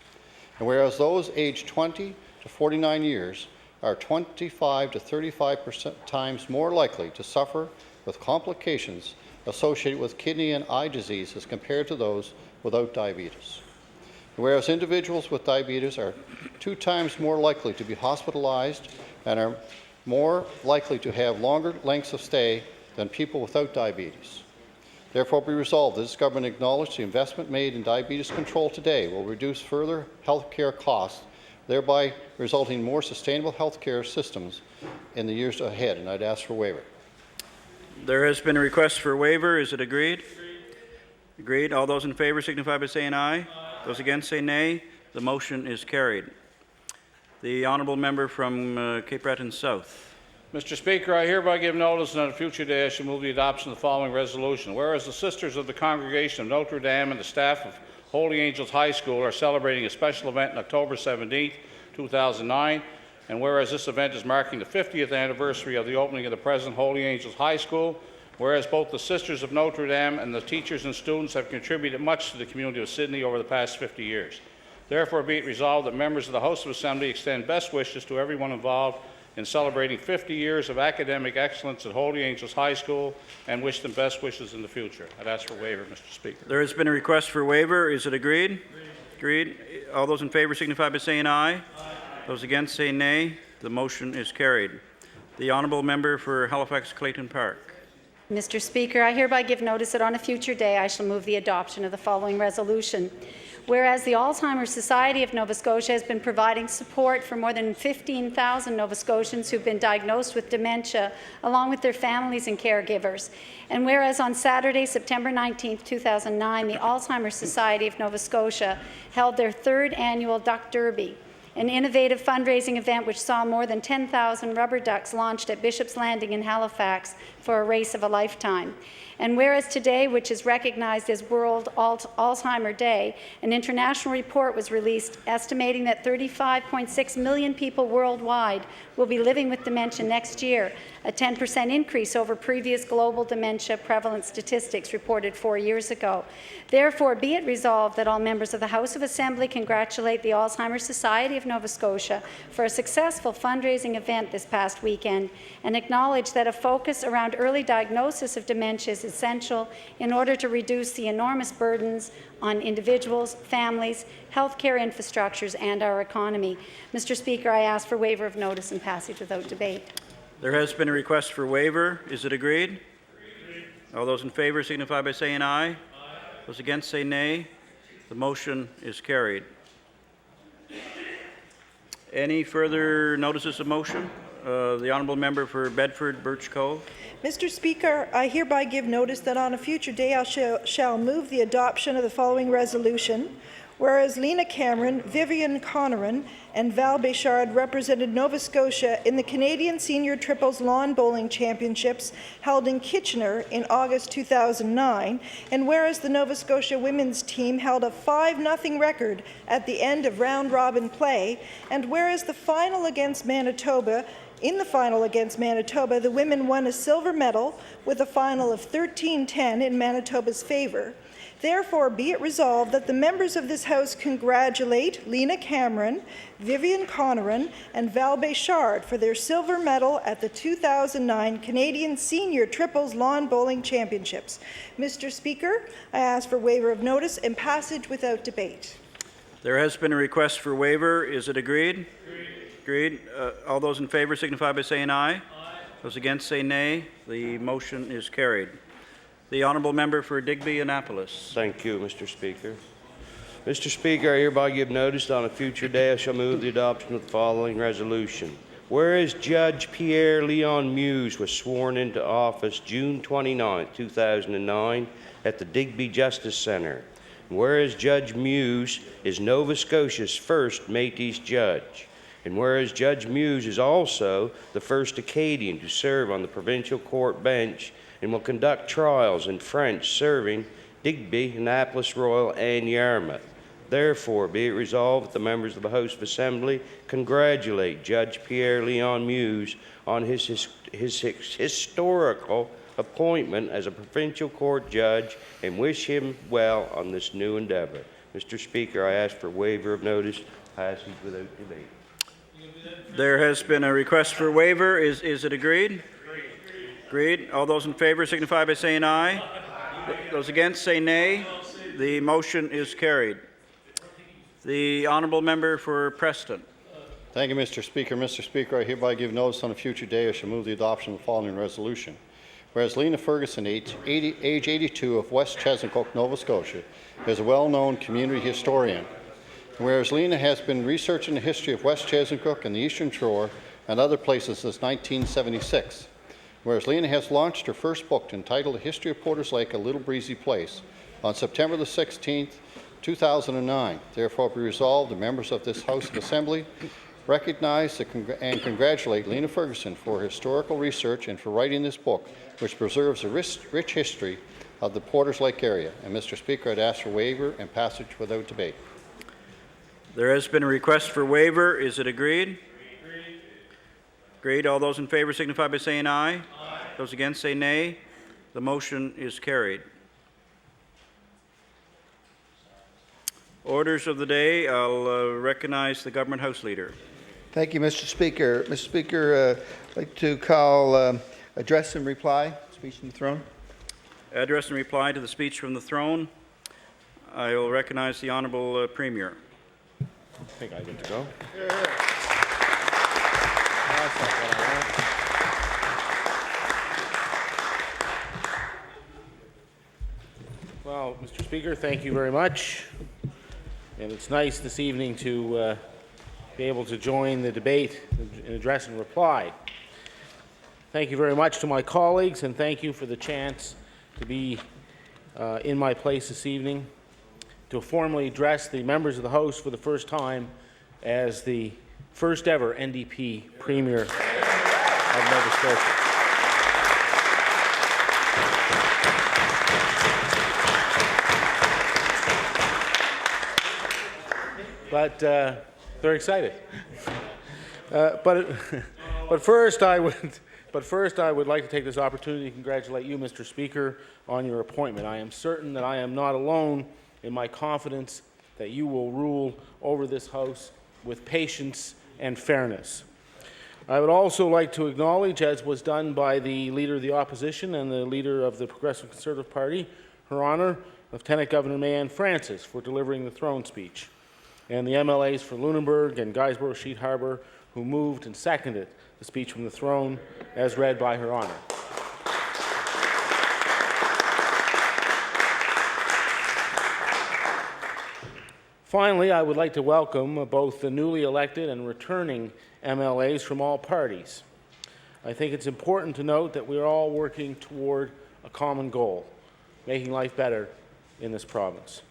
And whereas those aged 20 to 49 years are 25 to 35% times more likely to suffer with complications associated with kidney and eye disease as compared to those without diabetes. Whereas individuals with diabetes are 2 times more likely to be hospitalized and are more likely to have longer lengths of stay than people without diabetes. Therefore, be resolved that this government acknowledge the investment made in diabetes control today will reduce further health care costs, thereby resulting in more sustainable health care systems in the years ahead, and I'd ask for waiver. There has been a request for waiver. Is it agreed? Agreed. All those in favor signify by saying aye. Those against say nay. The motion is carried. The honourable member from Cape Breton South. Mr. Speaker, I hereby give notice that on a future day I shall move the adoption of the following resolution. Whereas the Sisters of the Congregation of Notre Dame and the staff of Holy Angels High School are celebrating a special event on October 17, 2009, and whereas this event is marking the 50th anniversary of the opening of the present Holy Angels High School, whereas both the Sisters of Notre Dame and the teachers and students have contributed much to the community of Sydney over the past 50 years. Therefore, be it resolved that members of the House of Assembly extend best wishes to everyone involved in celebrating 50 years of academic excellence at Holy Angels High School and wish them best wishes in the future. I'd ask for waiver, Mr. Speaker. There has been a request for waiver. Is it agreed? Agreed. All those in favor signify by saying aye. Those against say nay. The motion is carried. The honourable member for Halifax Clayton Park. Mr. Speaker, I hereby give notice that on a future day I shall move the adoption of the following resolution. Whereas the Alzheimer's Society of Nova Scotia has been providing support for more than 15,000 Nova Scotians who've been diagnosed with dementia, along with their families and caregivers. And whereas on Saturday, September 19, 2009, the Alzheimer's Society of Nova Scotia held their 3rd annual Duck Derby, an innovative fundraising event which saw more than 10,000 rubber ducks launched at Bishop's Landing in Halifax for a race of a lifetime. And whereas today, which is recognized as World Alzheimer Day, an international report was released estimating that 35.6 million people worldwide will be living with dementia next year, a 10% increase over previous global dementia prevalence statistics reported 4 years ago. Therefore, be it resolved that all members of the House of Assembly congratulate the Alzheimer's Society of Nova Scotia for a successful fundraising event this past weekend and acknowledge that a focus around early diagnosis of dementia is essential in order to reduce the enormous burdens on individuals, families, healthcare infrastructures, and our economy. Mr. Speaker, I ask for waiver of notice and passage without debate. There has been a request for waiver. Is it agreed? Agreed. All those in favor signify by saying aye. Aye. Those against say nay. The motion is carried. Any further notices of motion? The honourable member for Bedford Birch Cove. Mr. Speaker, I hereby give notice that on a future day I shall move the adoption of the following resolution. Whereas Lena Cameron, Vivian Conneran, and Val Béchard represented Nova Scotia in the Canadian Senior Triples Lawn Bowling Championships held in Kitchener in August 2009, and whereas the Nova Scotia women's team held a 5-0 record at the end of round-robin play, and whereas in the final against Manitoba, the women won a silver medal with a final of 13-10 in Manitoba's favour. Therefore, be it resolved that the members of this House congratulate Lena Cameron, Vivian Conneran, and Val Béchard for their silver medal at the 2009 Canadian Senior Triples Lawn Bowling Championships. Mr. Speaker, I ask for waiver of notice and passage without debate. There has been a request for waiver. Is it agreed? Agreed. All those in favor signify by saying aye. Aye. Those against say nay. The motion is carried. The honourable member for Digby Annapolis. Thank you, Mr. Speaker. Mr. Speaker, I hereby give notice that on a future day I shall move the adoption of the following resolution. Whereas Judge Pierre Leon Muse was sworn into office June 29, 2009 at the Digby Justice Centre. Whereas Judge Muse is Nova Scotia's first Métis judge. And whereas Judge Muse is also the first Acadian to serve on the provincial court bench and will conduct trials in French serving Digby, Annapolis Royal, and Yarmouth. Therefore, be it resolved that the members of the House of Assembly congratulate Judge Pierre Leon Muse on his historical appointment as a provincial court judge and wish him well on this new endeavour. Mr. Speaker, I ask for waiver of notice, passage without debate. There has been a request for waiver. Is it agreed? Agreed. All those in favor signify by saying aye. Those against say nay. The motion is carried. The honourable member for Preston. Thank you, Mr. Speaker. Mr. Speaker, I hereby give notice on a future day I shall move the adoption of the following resolution. Whereas Lena Ferguson, age 82, of West Chesuncook, Nova Scotia, is a well-known community historian. And whereas Lena has been researching the history of West Chesuncook and the Eastern Shore and other places since 1976. Whereas Lena has launched her first book entitled The History of Porters Lake, A Little Breezy Place on September the 16th, 2009. Therefore be resolved, the members of this House of Assembly recognize and congratulate Lena Ferguson for her historical research and for writing this book, which preserves a rich history of the Porters Lake area. And Mr. Speaker, I'd ask for waiver and passage without debate. There has been a request for waiver. Is it agreed? Agreed. All those in favor signify by saying aye. Aye. Those against say nay. The motion is carried. Orders of the day. I'll recognize the Government House Leader. Thank you, Mr. Speaker. Mr. Speaker, I'd like to call address and reply, speech from the throne. Address and reply to the speech from the throne. I will recognize the Honourable Premier. I think I get to go. Well, Mr. Speaker, thank you very much. And it's nice this evening to be able to join the debate in address and reply. Thank you very much to my colleagues, and thank you for the chance to be in my place this evening to formally address the members of the House for the first time as the first ever NDP Premier of Nova Scotia. But they're excited. But first, I would like to take this opportunity to congratulate you, Mr. Speaker, on your appointment. I am certain that I am not alone in my confidence that you will rule over this House with patience and fairness. I would also like to acknowledge, as was done by the Leader of the Opposition and the Leader of the Progressive Conservative Party, Her Honour, Lieutenant Governor Mayanne Francis, for delivering the throne speech, and the MLAs for Lunenburg and Guysborough Sheet Harbour, who moved and seconded the speech from the throne as read by Her Honour. Finally, I would like to welcome both the newly elected and returning MLAs from all parties. I think it's important to note that we are all working toward a common goal, making life better in this province.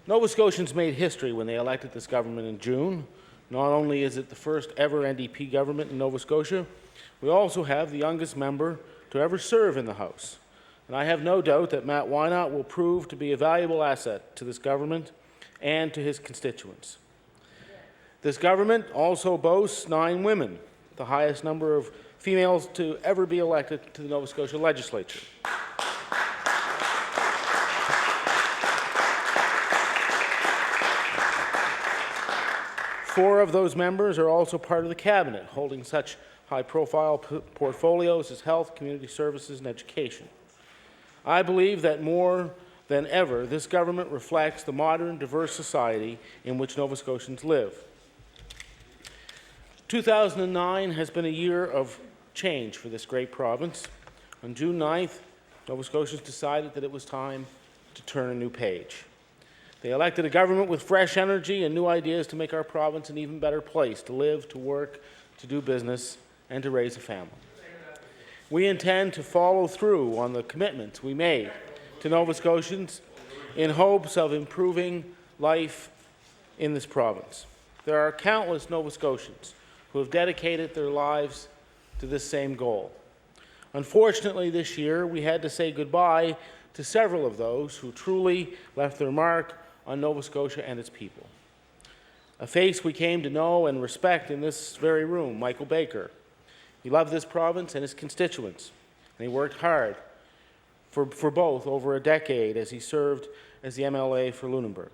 Nova Scotians made history when they elected this government in June. Not only is it the first ever NDP government in Nova Scotia, we also have the youngest member to ever serve in the House. And I have no doubt that Matt Wynot will prove to be a valuable asset to this government and to his constituents. This government also boasts 9 women, the highest number of females to ever be elected to the Nova Scotia legislature. Four of those members are also part of the cabinet, holding such high-profile portfolios as health, community services, and education. I believe that more than ever, this government reflects the modern, diverse society in which Nova Scotians live. 2009 has been a year of change for this great province. On June 9th, Nova Scotians decided that it was time to turn a new page. They elected a government with fresh energy and new ideas to make our province an even better place to live, to work, to do business, and to raise a family. We intend to follow through on the commitments we made to Nova Scotians in hopes of improving life in this province. There are countless Nova Scotians who have dedicated their lives to this same goal. Unfortunately, this year, we had to say goodbye to several of those who truly left their mark on Nova Scotia and its people. A face we came to know and respect in this very room, Michael Baker. He loved this province and his constituents, and he worked hard for both over a decade as he served as the MLA for Lunenburg.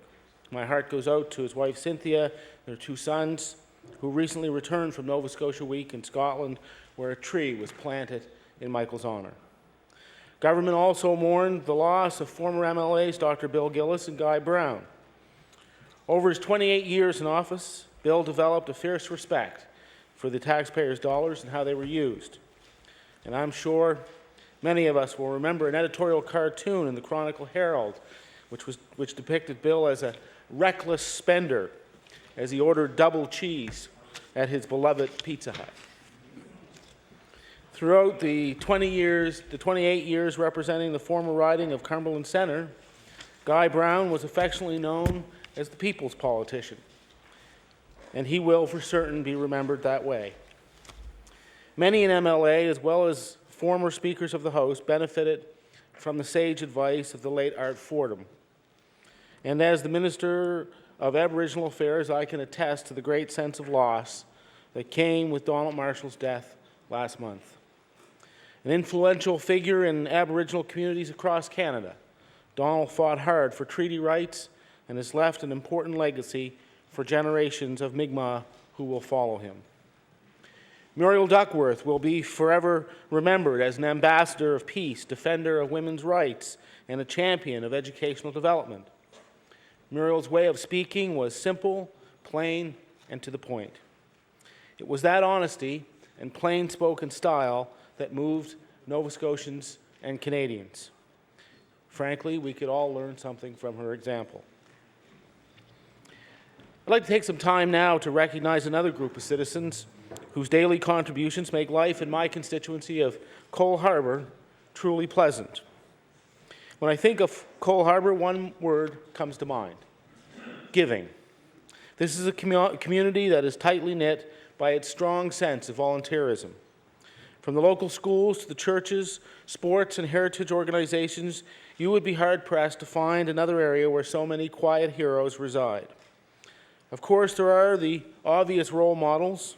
My heart goes out to his wife Cynthia, their 2 sons, who recently returned from Nova Scotia Week in Scotland, where a tree was planted in Michael's honor. Government also mourned the loss of former MLAs Dr. Bill Gillis and Guy Brown. Over his 28 years in office, Bill developed a fierce respect for the taxpayers' dollars and how they were used. And I'm sure many of us will remember an editorial cartoon in the Chronicle Herald which depicted Bill as a reckless spender as he ordered double cheese at his beloved Pizza Hut. Throughout the 28 years representing the former riding of Cumberland Centre, Guy Brown was affectionately known as the people's politician, and he will for certain be remembered that way. Many in MLA, as well as former speakers of the House, benefited from the sage advice of the late Art Fordham. And as the Minister of Aboriginal Affairs, I can attest to the great sense of loss that came with Donald Marshall's death last month. An influential figure in Aboriginal communities across Canada, Donald fought hard for treaty rights and has left an important legacy for generations of Mi'kmaq who will follow him. Muriel Duckworth will be forever remembered as an ambassador of peace, defender of women's rights, and a champion of educational development. Muriel's way of speaking was simple, plain, and to the point. It was that honesty and plain-spoken style that moved Nova Scotians and Canadians. Frankly, we could all learn something from her example. I'd like to take some time now to recognize another group of citizens whose daily contributions make life in my constituency of Cole Harbour truly pleasant. When I think of Cole Harbour, one word comes to mind: giving. This is a community that is tightly knit by its strong sense of volunteerism. From the local schools to the churches, sports, and heritage organizations, you would be hard-pressed to find another area where so many quiet heroes reside. Of course, there are the obvious role models.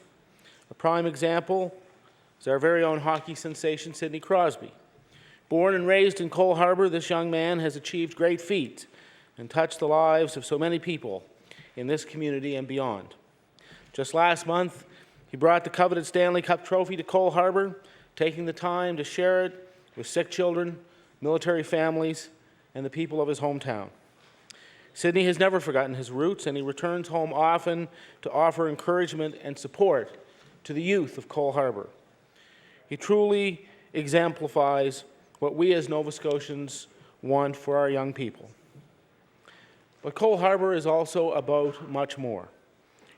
A prime example is our very own hockey sensation, Sidney Crosby. Born and raised in Cole Harbour, this young man has achieved great feats and touched the lives of so many people in this community and beyond. Just last month, he brought the coveted Stanley Cup trophy to Cole Harbour, taking the time to share it with sick children, military families, and the people of his hometown. Sidney has never forgotten his roots, and he returns home often to offer encouragement and support to the youth of Cole Harbour. He truly exemplifies what we as Nova Scotians want for our young people. But Cole Harbour is also about much more.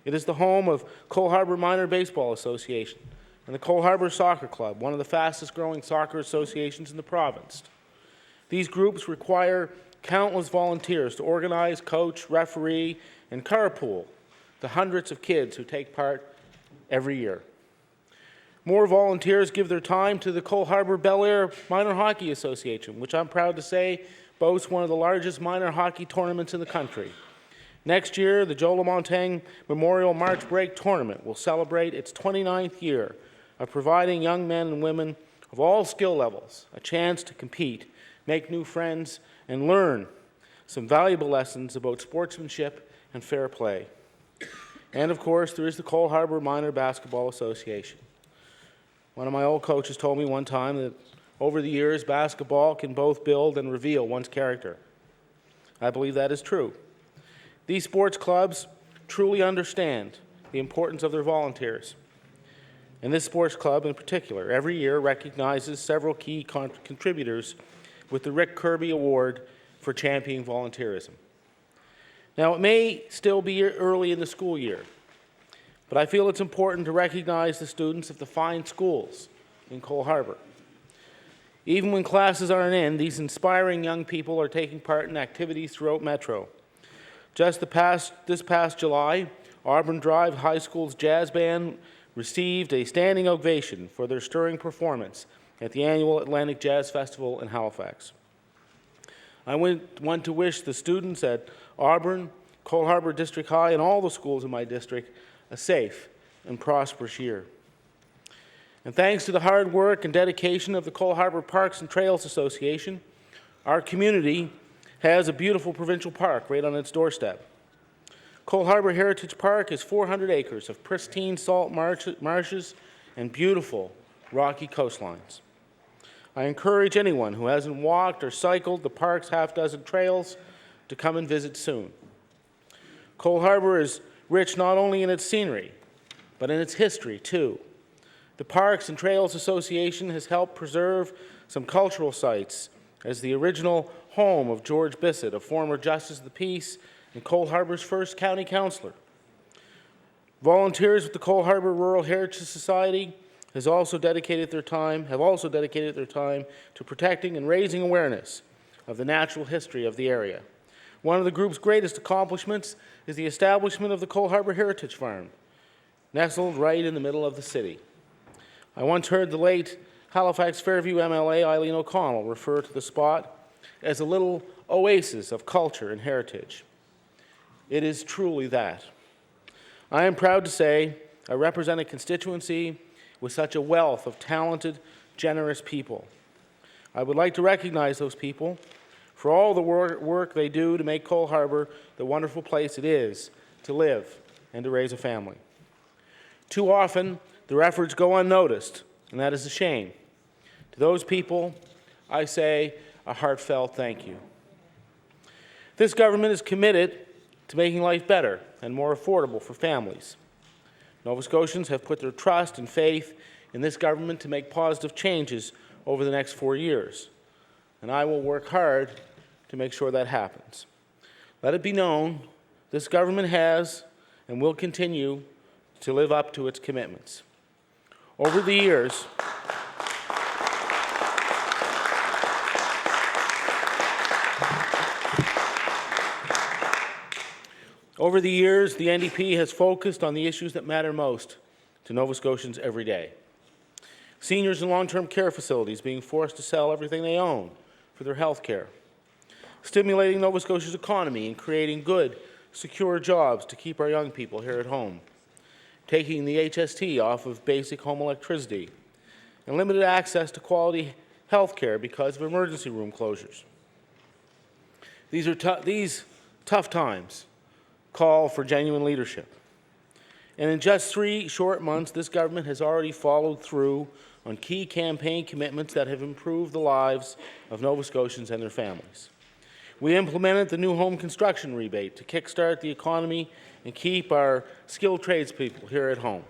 It is the home of Cole Harbour Minor Baseball Association and the Cole Harbour Soccer Club, one of the fastest growing soccer associations in the province. These groups require countless volunteers to organize, coach, referee, and carpool the hundreds of kids who take part every year. More volunteers give their time to the Cole Harbour Bel Air Minor Hockey Association, which I'm proud to say boasts one of the largest minor hockey tournaments in the country. Next year, the Joe LaMontagne Memorial March Break Tournament will celebrate its 29th year of providing young men and women of all skill levels a chance to compete, make new friends, and learn some valuable lessons about sportsmanship and fair play. And of course, there is the Cole Harbour Minor Basketball Association. One of my old coaches told me one time that over the years, basketball can both build and reveal one's character. I believe that is true. These sports clubs truly understand the importance of their volunteers. And this sports club in particular, every year recognizes several key contributors with the Rick Kirby Award for championing volunteerism. Now, it may still be early in the school year, but I feel it's important to recognize the students of the fine schools in Cole Harbour. Even when classes aren't in, these inspiring young people are taking part in activities throughout Metro. Just this past July, Auburn Drive High School's jazz band received a standing ovation for their stirring performance at the annual Atlantic Jazz Festival in Halifax. I want to wish the students at Auburn, Cole Harbour District High, and all the schools in my district a safe and prosperous year. And thanks to the hard work and dedication of the Cole Harbour Parks and Trails Association, our community has a beautiful provincial park right on its doorstep. Cole Harbour Heritage Park is 400 acres of pristine salt marshes and beautiful rocky coastlines. I encourage anyone who hasn't walked or cycled the park's half-dozen trails to come and visit soon. Cole Harbour is rich not only in its scenery, but in its history, too. The Parks and Trails Association has helped preserve some cultural sites as the original home of George Bissett, a former Justice of the Peace and Cole Harbour's first county councillor. Volunteers with the Cole Harbour Rural Heritage Society have also dedicated their time to protecting and raising awareness of the natural history of the area. One of the group's greatest accomplishments is the establishment of the Cole Harbour Heritage Farm, nestled right in the middle of the city. I once heard the late Halifax Fairview MLA Eileen O'Connell refer to the spot as a little oasis of culture and heritage. It is truly that. I am proud to say I represent a constituency with such a wealth of talented, generous people. I would like to recognize those people for all the work they do to make Cole Harbour the wonderful place it is to live and to raise a family. Too often, their efforts go unnoticed, and that is a shame. To those people, I say a heartfelt thank you. This government is committed to making life better and more affordable for families. Nova Scotians have put their trust and faith in this government to make positive changes over the next 4 years, and I will work hard to make sure that happens. Let it be known, this government has and will continue to live up to its commitments. Over the years, the NDP has focused on the issues that matter most to Nova Scotians every day. Seniors in long-term care facilities being forced to sell everything they own for their health care. Stimulating Nova Scotia's economy and creating good, secure jobs to keep our young people here at home. Taking the HST off of basic home electricity. And limited access to quality health care because of emergency room closures. These tough times call for genuine leadership. And in just 3 short months, this government has already followed through on key campaign commitments that have improved the lives of Nova Scotians and their families. We implemented the new home construction rebate to kickstart the economy and keep our skilled tradespeople here at home.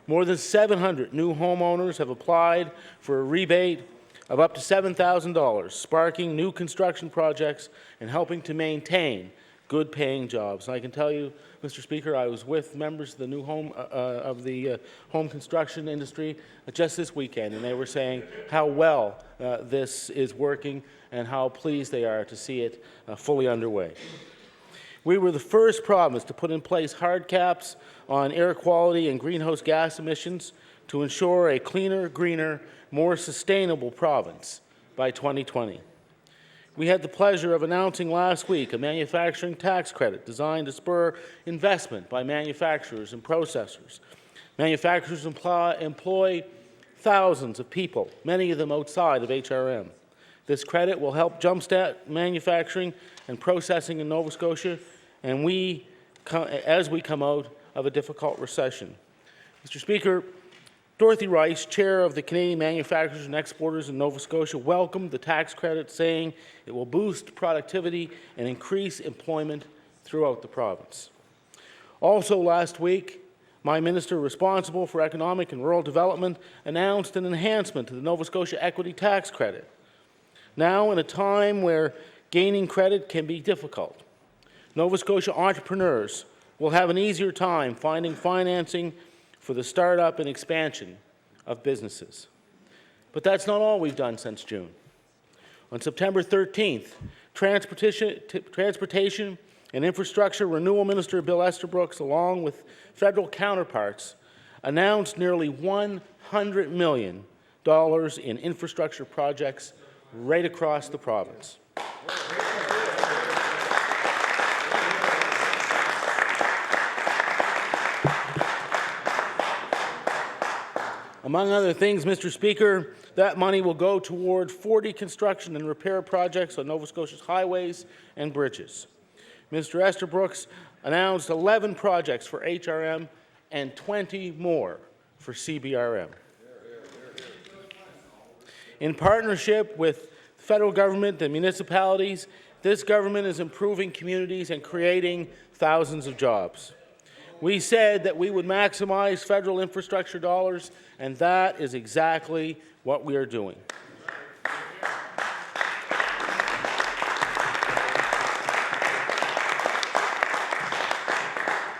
More than 700 new homeowners have applied for a rebate of up to $7,000, sparking new construction projects and helping to maintain good-paying jobs. And I can tell you, Mr. Speaker, I was with members of the new home home construction industry just this weekend, and they were saying how well this is working and how pleased they are to see it fully underway. We were the first province to put in place hard caps on air quality and greenhouse gas emissions to ensure a cleaner, greener, more sustainable province by 2020. We had the pleasure of announcing last week a manufacturing tax credit designed to spur investment by manufacturers and processors. Manufacturers employ thousands of people, many of them outside of HRM. This credit will help jumpstart manufacturing and processing in Nova Scotia, and as we come out of a difficult recession. Mr. Speaker, Dorothy Rice, chair of the Canadian Manufacturers and Exporters in Nova Scotia, welcomed the tax credit, saying it will boost productivity and increase employment throughout the province. Also last week, my minister responsible for economic and rural development announced an enhancement to the Nova Scotia equity tax credit. Now, in a time where gaining credit can be difficult, Nova Scotia entrepreneurs will have an easier time finding financing for the startup and expansion of businesses. But that's not all we've done since June. On September 13th, Transportation and Infrastructure Renewal Minister Bill Estabrooks, along with federal counterparts, announced nearly $100 million in infrastructure projects right across the province. Among other things, Mr. Speaker, that money will go toward 40 construction and repair projects on Nova Scotia's highways and bridges. Mr. Estabrooks announced 11 projects for HRM and 20 more for CBRM. In partnership with the federal government and municipalities, this government is improving communities and creating thousands of jobs. We said that we would maximize federal infrastructure dollars, and that is exactly what we are doing.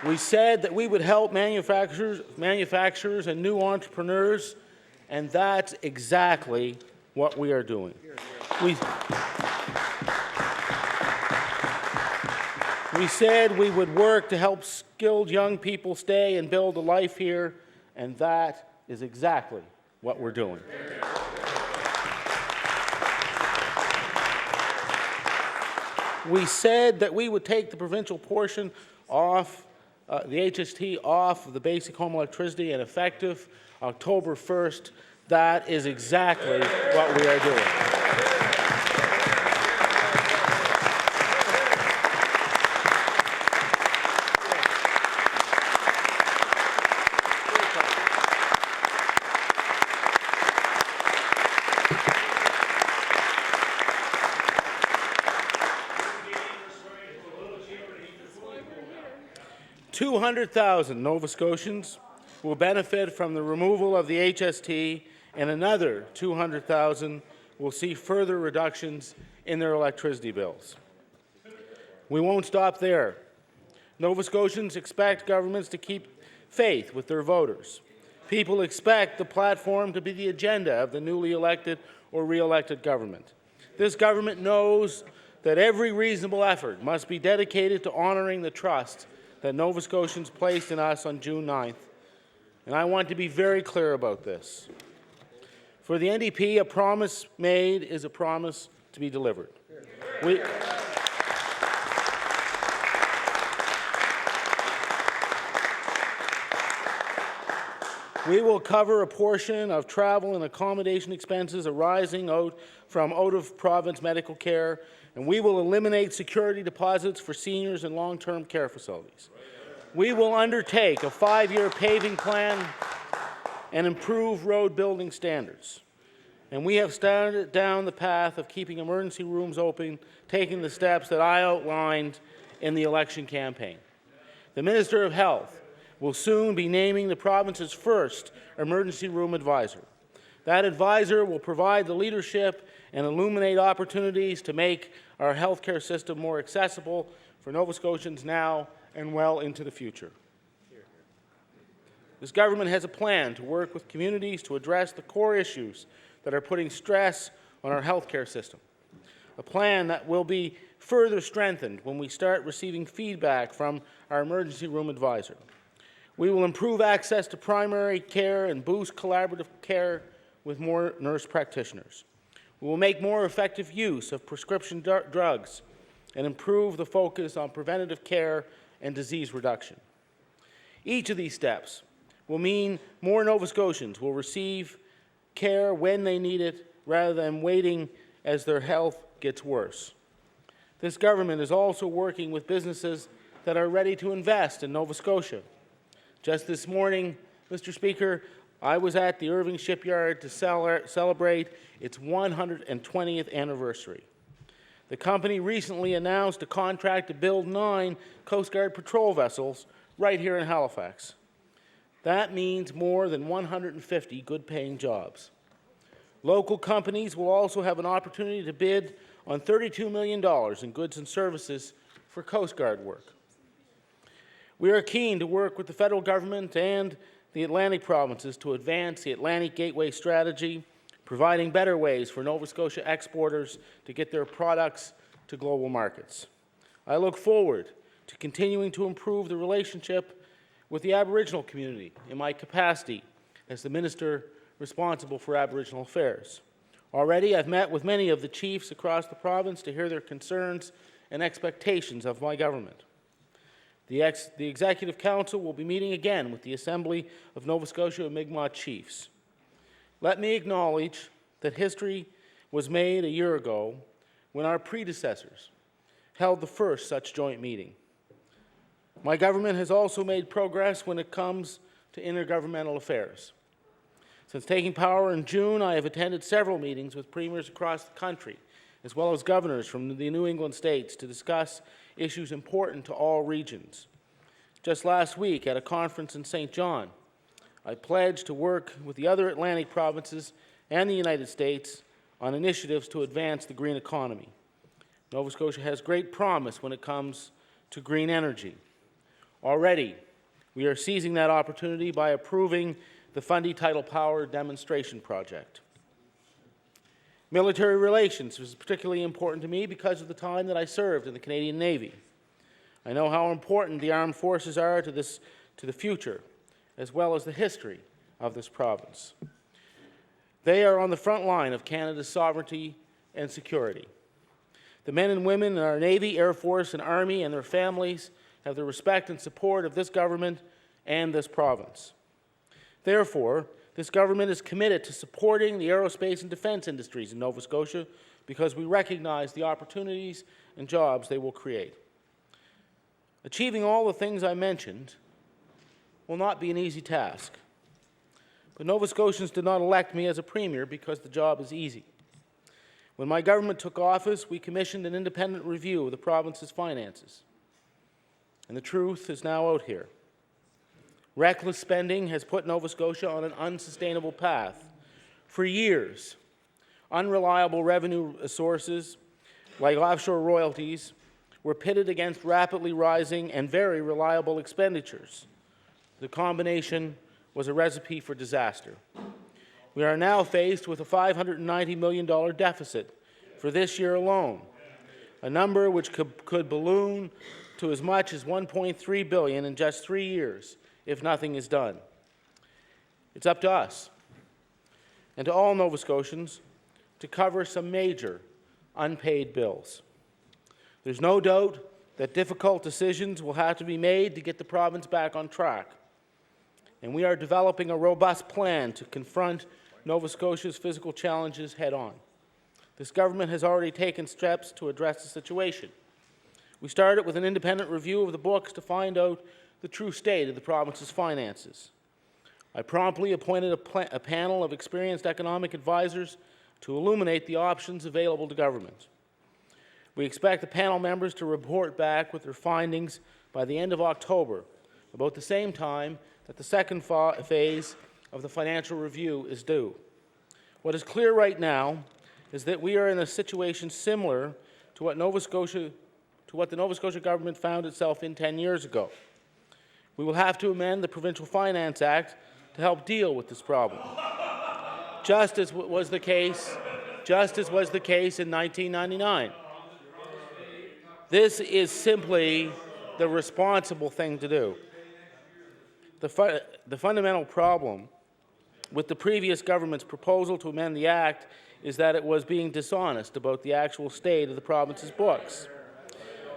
We said that we would help manufacturers and new entrepreneurs, and that's exactly what we are doing. We said we would work to help skilled young people stay and build a life here, and that is exactly what we're doing. We said that we would take the provincial portion off the HST off of the basic home electricity, and effective October 1st, that is exactly what we are doing. 200,000 Nova Scotians will benefit from the removal of the HST, and another 200,000 will see further reductions in their electricity bills. We won't stop there. Nova Scotians expect governments to keep faith with their voters. People expect the platform to be the agenda of the newly elected or re-elected government. This government knows that every reasonable effort must be dedicated to honoring the trust that Nova Scotians placed in us on June 9th, and I want to be very clear about this. For the NDP, a promise made is a promise to be delivered. We will cover a portion of travel and accommodation expenses arising from out-of-province medical care, and we will eliminate security deposits for seniors in long-term care facilities. We will undertake a 5-year paving plan and improve road building standards. And we have started down the path of keeping emergency rooms open, taking the steps that I outlined in the election campaign. The Minister of Health will soon be naming the province's first emergency room advisor. That advisor will provide the leadership and illuminate opportunities to make our healthcare system more accessible for Nova Scotians now and well into the future. This government has a plan to work with communities to address the core issues that are putting stress on our healthcare system. A plan that will be further strengthened when we start receiving feedback from our emergency room advisor. We will improve access to primary care and boost collaborative care with more nurse practitioners. We will make more effective use of prescription drugs and improve the focus on preventative care and disease reduction. Each of these steps will mean more Nova Scotians will receive care when they need it rather than waiting as their health gets worse. This government is also working with businesses that are ready to invest in Nova Scotia. Just this morning, Mr. Speaker, I was at the Irving Shipyard to celebrate its 120th anniversary. The company recently announced a contract to build 9 Coast Guard patrol vessels right here in Halifax. That means more than 150 good-paying jobs. Local companies will also have an opportunity to bid on $32 million in goods and services for Coast Guard work. We are keen to work with the federal government and the Atlantic provinces to advance the Atlantic Gateway strategy, providing better ways for Nova Scotia exporters to get their products to global markets. I look forward to continuing to improve the relationship with the Aboriginal community in my capacity as the Minister responsible for Aboriginal Affairs. Already, I've met with many of the chiefs across the province to hear their concerns and expectations of my government. The Executive Council will be meeting again with the Assembly of Nova Scotia and Mi'kmaq chiefs. Let me acknowledge that history was made a year ago when our predecessors held the first such joint meeting. My government has also made progress when it comes to intergovernmental affairs. Since taking power in June, I have attended several meetings with premiers across the country, as well as governors from the New England states, to discuss issues important to all regions. Just last week, at a conference in St. John, I pledged to work with the other Atlantic provinces and the United States on initiatives to advance the green economy. Nova Scotia has great promise when it comes to green energy. Already, we are seizing that opportunity by approving the Fundy Tidal Power demonstration project. Military relations was particularly important to me because of the time that I served in the Canadian Navy. I know how important the armed forces are to the future, as well as the history of this province. They are on the front line of Canada's sovereignty and security. The men and women in our Navy, Air Force, and Army and their families have the respect and support of this government and this province. Therefore, this government is committed to supporting the aerospace and defense industries in Nova Scotia because we recognize the opportunities and jobs they will create. Achieving all the things I mentioned will not be an easy task. But Nova Scotians did not elect me as a premier because the job is easy. When my government took office, we commissioned an independent review of the province's finances. And the truth is now out here. Reckless spending has put Nova Scotia on an unsustainable path. For years, unreliable revenue sources, like offshore royalties, were pitted against rapidly rising and very reliable expenditures. The combination was a recipe for disaster. We are now faced with a $590 million deficit for this year alone, a number which could balloon to as much as $1.3 billion in just 3 years if nothing is done. It's up to us and to all Nova Scotians to cover some major unpaid bills. There's no doubt that difficult decisions will have to be made to get the province back on track. And we are developing a robust plan to confront Nova Scotia's fiscal challenges head-on. This government has already taken steps to address the situation. We started with an independent review of the books to find out the true state of the province's finances. I promptly appointed a panel of experienced economic advisors to illuminate the options available to government. We expect the panel members to report back with their findings by the end of October, about the same time that the second phase of the financial review is due. What is clear right now is that we are in a situation similar to what the Nova Scotia government found itself in 10 years ago. We will have to amend the Provincial Finance Act to help deal with this problem, just as was the case in 1999. This is simply the responsible thing to do. The fundamental problem with the previous government's proposal to amend the Act is that it was being dishonest about the actual state of the province's books.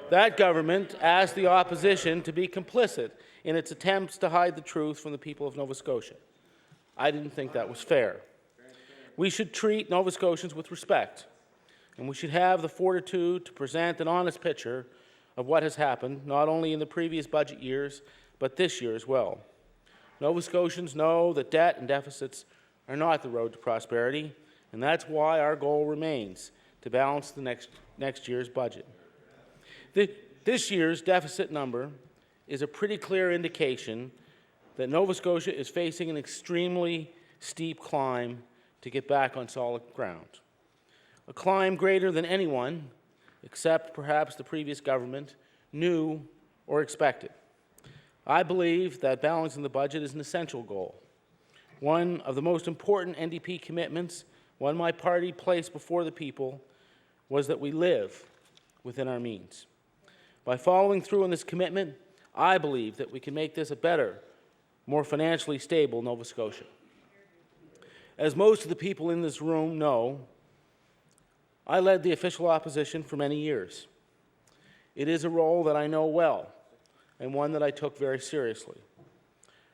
That government asked the opposition to be complicit in its attempts to hide the truth from the people of Nova Scotia. I didn't think that was fair. We should treat Nova Scotians with respect, and we should have the fortitude to present an honest picture of what has happened, not only in the previous budget years, but this year as well. Nova Scotians know that debt and deficits are not the road to prosperity, and that's why our goal remains to balance the next year's budget. This year's deficit number is a pretty clear indication that Nova Scotia is facing an extremely steep climb to get back on solid ground. A climb greater than anyone, except perhaps the previous government, knew or expected. I believe that balancing the budget is an essential goal. One of the most important NDP commitments, one my party placed before the people, was that we live within our means. By following through on this commitment, I believe that we can make this a better, more financially stable Nova Scotia. As most of the people in this room know, I led the official opposition for many years. It is a role that I know well and one that I took very seriously.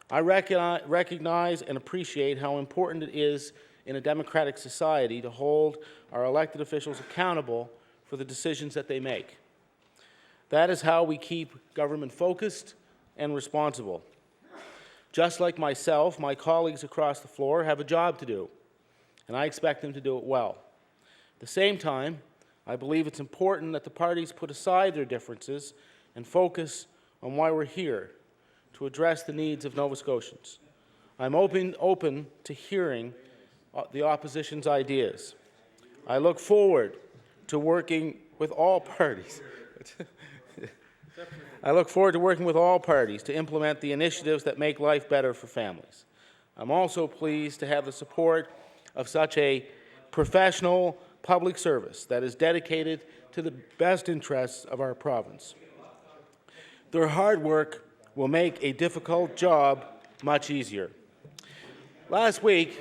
I recognize and appreciate how important it is in a democratic society to hold our elected officials accountable for the decisions that they make. That is how we keep government focused and responsible. Just like myself, my colleagues across the floor have a job to do, and I expect them to do it well. At the same time, I believe it's important that the parties put aside their differences and focus on why we're here, to address the needs of Nova Scotians. I'm open to hearing the opposition's ideas. I look forward to working with all parties. I look forward to working with all parties to implement the initiatives that make life better for families. I'm also pleased to have the support of such a professional public service that is dedicated to the best interests of our province. Their hard work will make a difficult job much easier. Last week,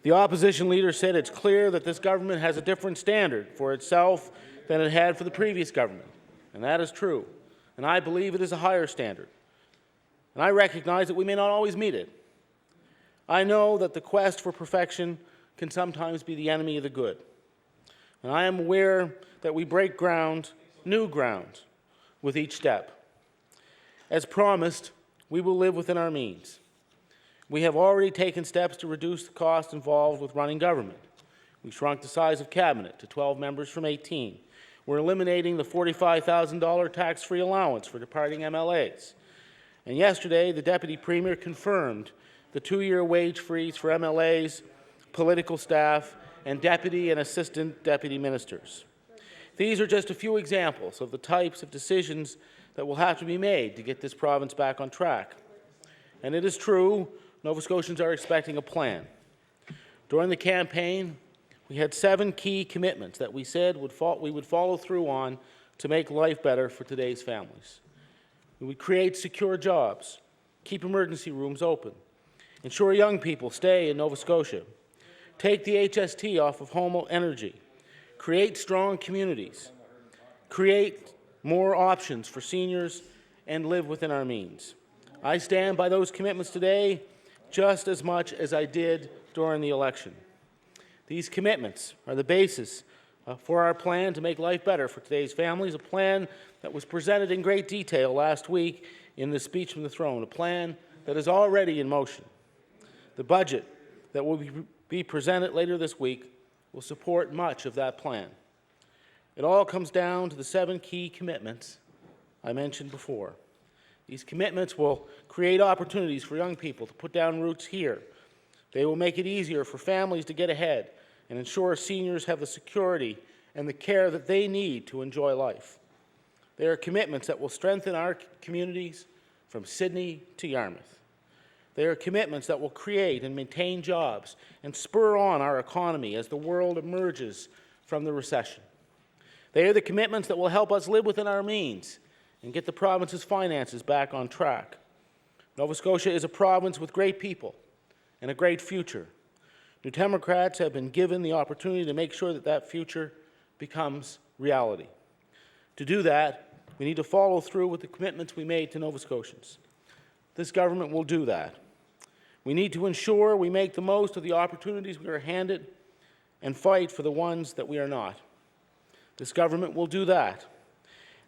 the opposition leader said it's clear that this government has a different standard for itself than it had for the previous government, and that is true. And I believe it is a higher standard. And I recognize that we may not always meet it. I know that the quest for perfection can sometimes be the enemy of the good. And I am aware that we break ground, new ground, with each step. As promised, we will live within our means. We have already taken steps to reduce the cost involved with running government. We shrunk the size of cabinet to 12 members from 18. We're eliminating the $45,000 tax-free allowance for departing MLAs. And yesterday, the Deputy Premier confirmed the 2-year wage freeze for MLAs, political staff, and deputy and assistant deputy ministers. These are just a few examples of the types of decisions that will have to be made to get this province back on track. And it is true, Nova Scotians are expecting a plan. During the campaign, we had 7 key commitments that we said we would follow through on to make life better for today's families. We would create secure jobs, keep emergency rooms open, ensure young people stay in Nova Scotia, take the HST off of home energy, create strong communities, create more options for seniors, and live within our means. I stand by those commitments today just as much as I did during the election. These commitments are the basis for our plan to make life better for today's families, a plan that was presented in great detail last week in the speech from the throne, a plan that is already in motion. The budget that will be presented later this week will support much of that plan. It all comes down to the 7 key commitments I mentioned before. These commitments will create opportunities for young people to put down roots here. They will make it easier for families to get ahead and ensure seniors have the security and the care that they need to enjoy life. They are commitments that will strengthen our communities from Sydney to Yarmouth. They are commitments that will create and maintain jobs and spur on our economy as the world emerges from the recession. They are the commitments that will help us live within our means and get the province's finances back on track. Nova Scotia is a province with great people and a great future. New Democrats have been given the opportunity to make sure that that future becomes reality. To do that, we need to follow through with the commitments we made to Nova Scotians. This government will do that. We need to ensure we make the most of the opportunities we are handed and fight for the ones that we are not. This government will do that.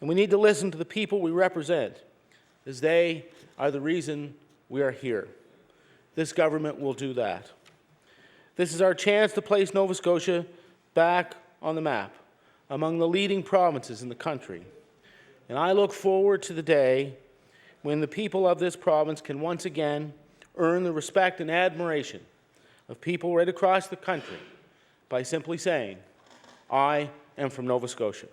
And we need to listen to the people we represent, as they are the reason we are here. This government will do that. This is our chance to place Nova Scotia back on the map, among the leading provinces in the country. And I look forward to the day when the people of this province can once again earn the respect and admiration of people right across the country by simply saying, "I am from Nova Scotia."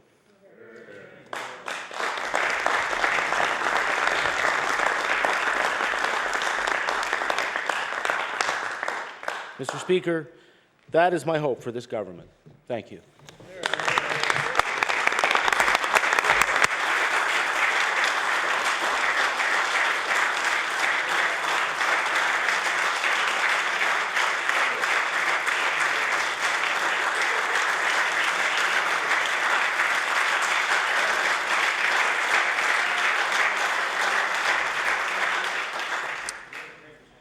Mr. Speaker, that is my hope for this government. Thank you.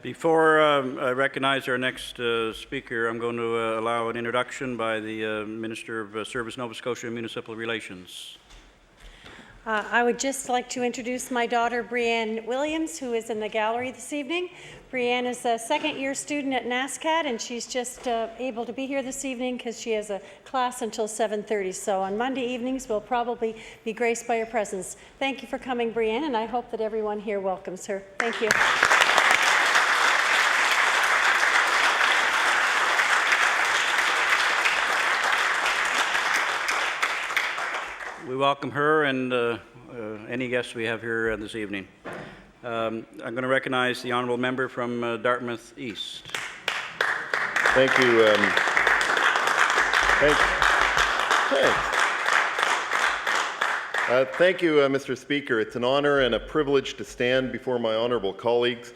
Before I recognize our next speaker, I'm going to allow an introduction by the Minister of Service, Nova Scotia and Municipal Relations. I would just like to introduce my daughter, Brianne Williams, who is in the gallery this evening. Brianne is a second-year student at NASCAD, and she's just able to be here this evening because she has a class until 7:30. So on Monday evenings, we'll probably be graced by your presence. Thank you for coming, Brianne, and I hope that everyone here welcomes her. Thank you. We welcome her and any guests we have here this evening. I'm going to recognize the honourable member from Dartmouth East. Thank you. Thank you, Mr. Speaker. It's an honour and a privilege to stand before my honourable colleagues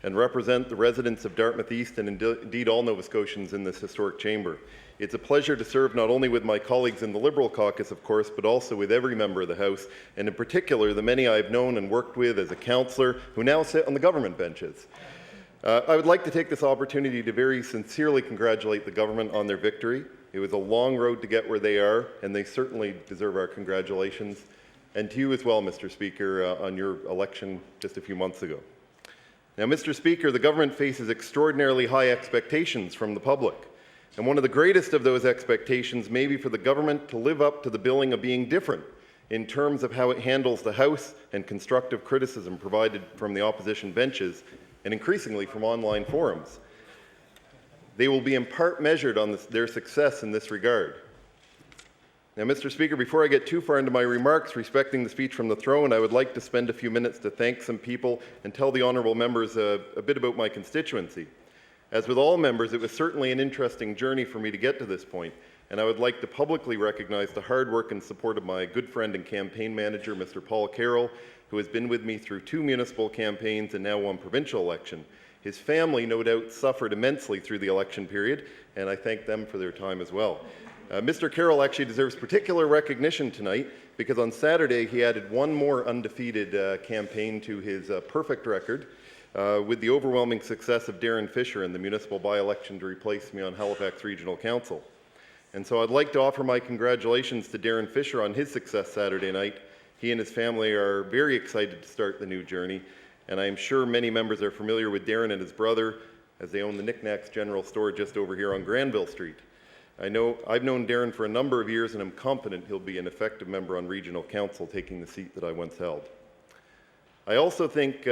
and represent the residents of Dartmouth East and indeed all Nova Scotians in this historic chamber. It's a pleasure to serve not only with my colleagues in the Liberal caucus, of course, but also with every member of the House, and in particular the many I've known and worked with as a councillor who now sit on the government benches. I would like to take this opportunity to very sincerely congratulate the government on their victory. It was a long road to get where they are, and they certainly deserve our congratulations. And to you as well, Mr. Speaker, on your election just a few months ago. Now, Mr. Speaker, the government faces extraordinarily high expectations from the public. And one of the greatest of those expectations may be for the government to live up to the billing of being different in terms of how it handles the House and constructive criticism provided from the opposition benches and increasingly from online forums. They will be in part measured on their success in this regard. Now, Mr. Speaker, before I get too far into my remarks respecting the speech from the throne, I would like to spend a few minutes to thank some people and tell the honourable members a bit about my constituency. As with all members, it was certainly an interesting journey for me to get to this point, and I would like to publicly recognize the hard work and support of my good friend and campaign manager, Mr. Paul Carroll, who has been with me through 2 municipal campaigns and now 1 provincial election. His family, no doubt, suffered immensely through the election period, and I thank them for their time as well. Mr. Carroll actually deserves particular recognition tonight because on Saturday he added 1 more undefeated campaign to his perfect record, with the overwhelming success of Darren Fisher in the municipal by-election to replace me on Halifax Regional Council. And so I'd like to offer my congratulations to Darren Fisher on his success Saturday night. He and his family are very excited to start the new journey, and I'm sure many members are familiar with Darren and his brother as they own the Knickknacks General Store just over here on Granville Street. I've known Darren for a number of years, and I'm confident he'll be an effective member on Regional Council, taking the seat that I once held. I also think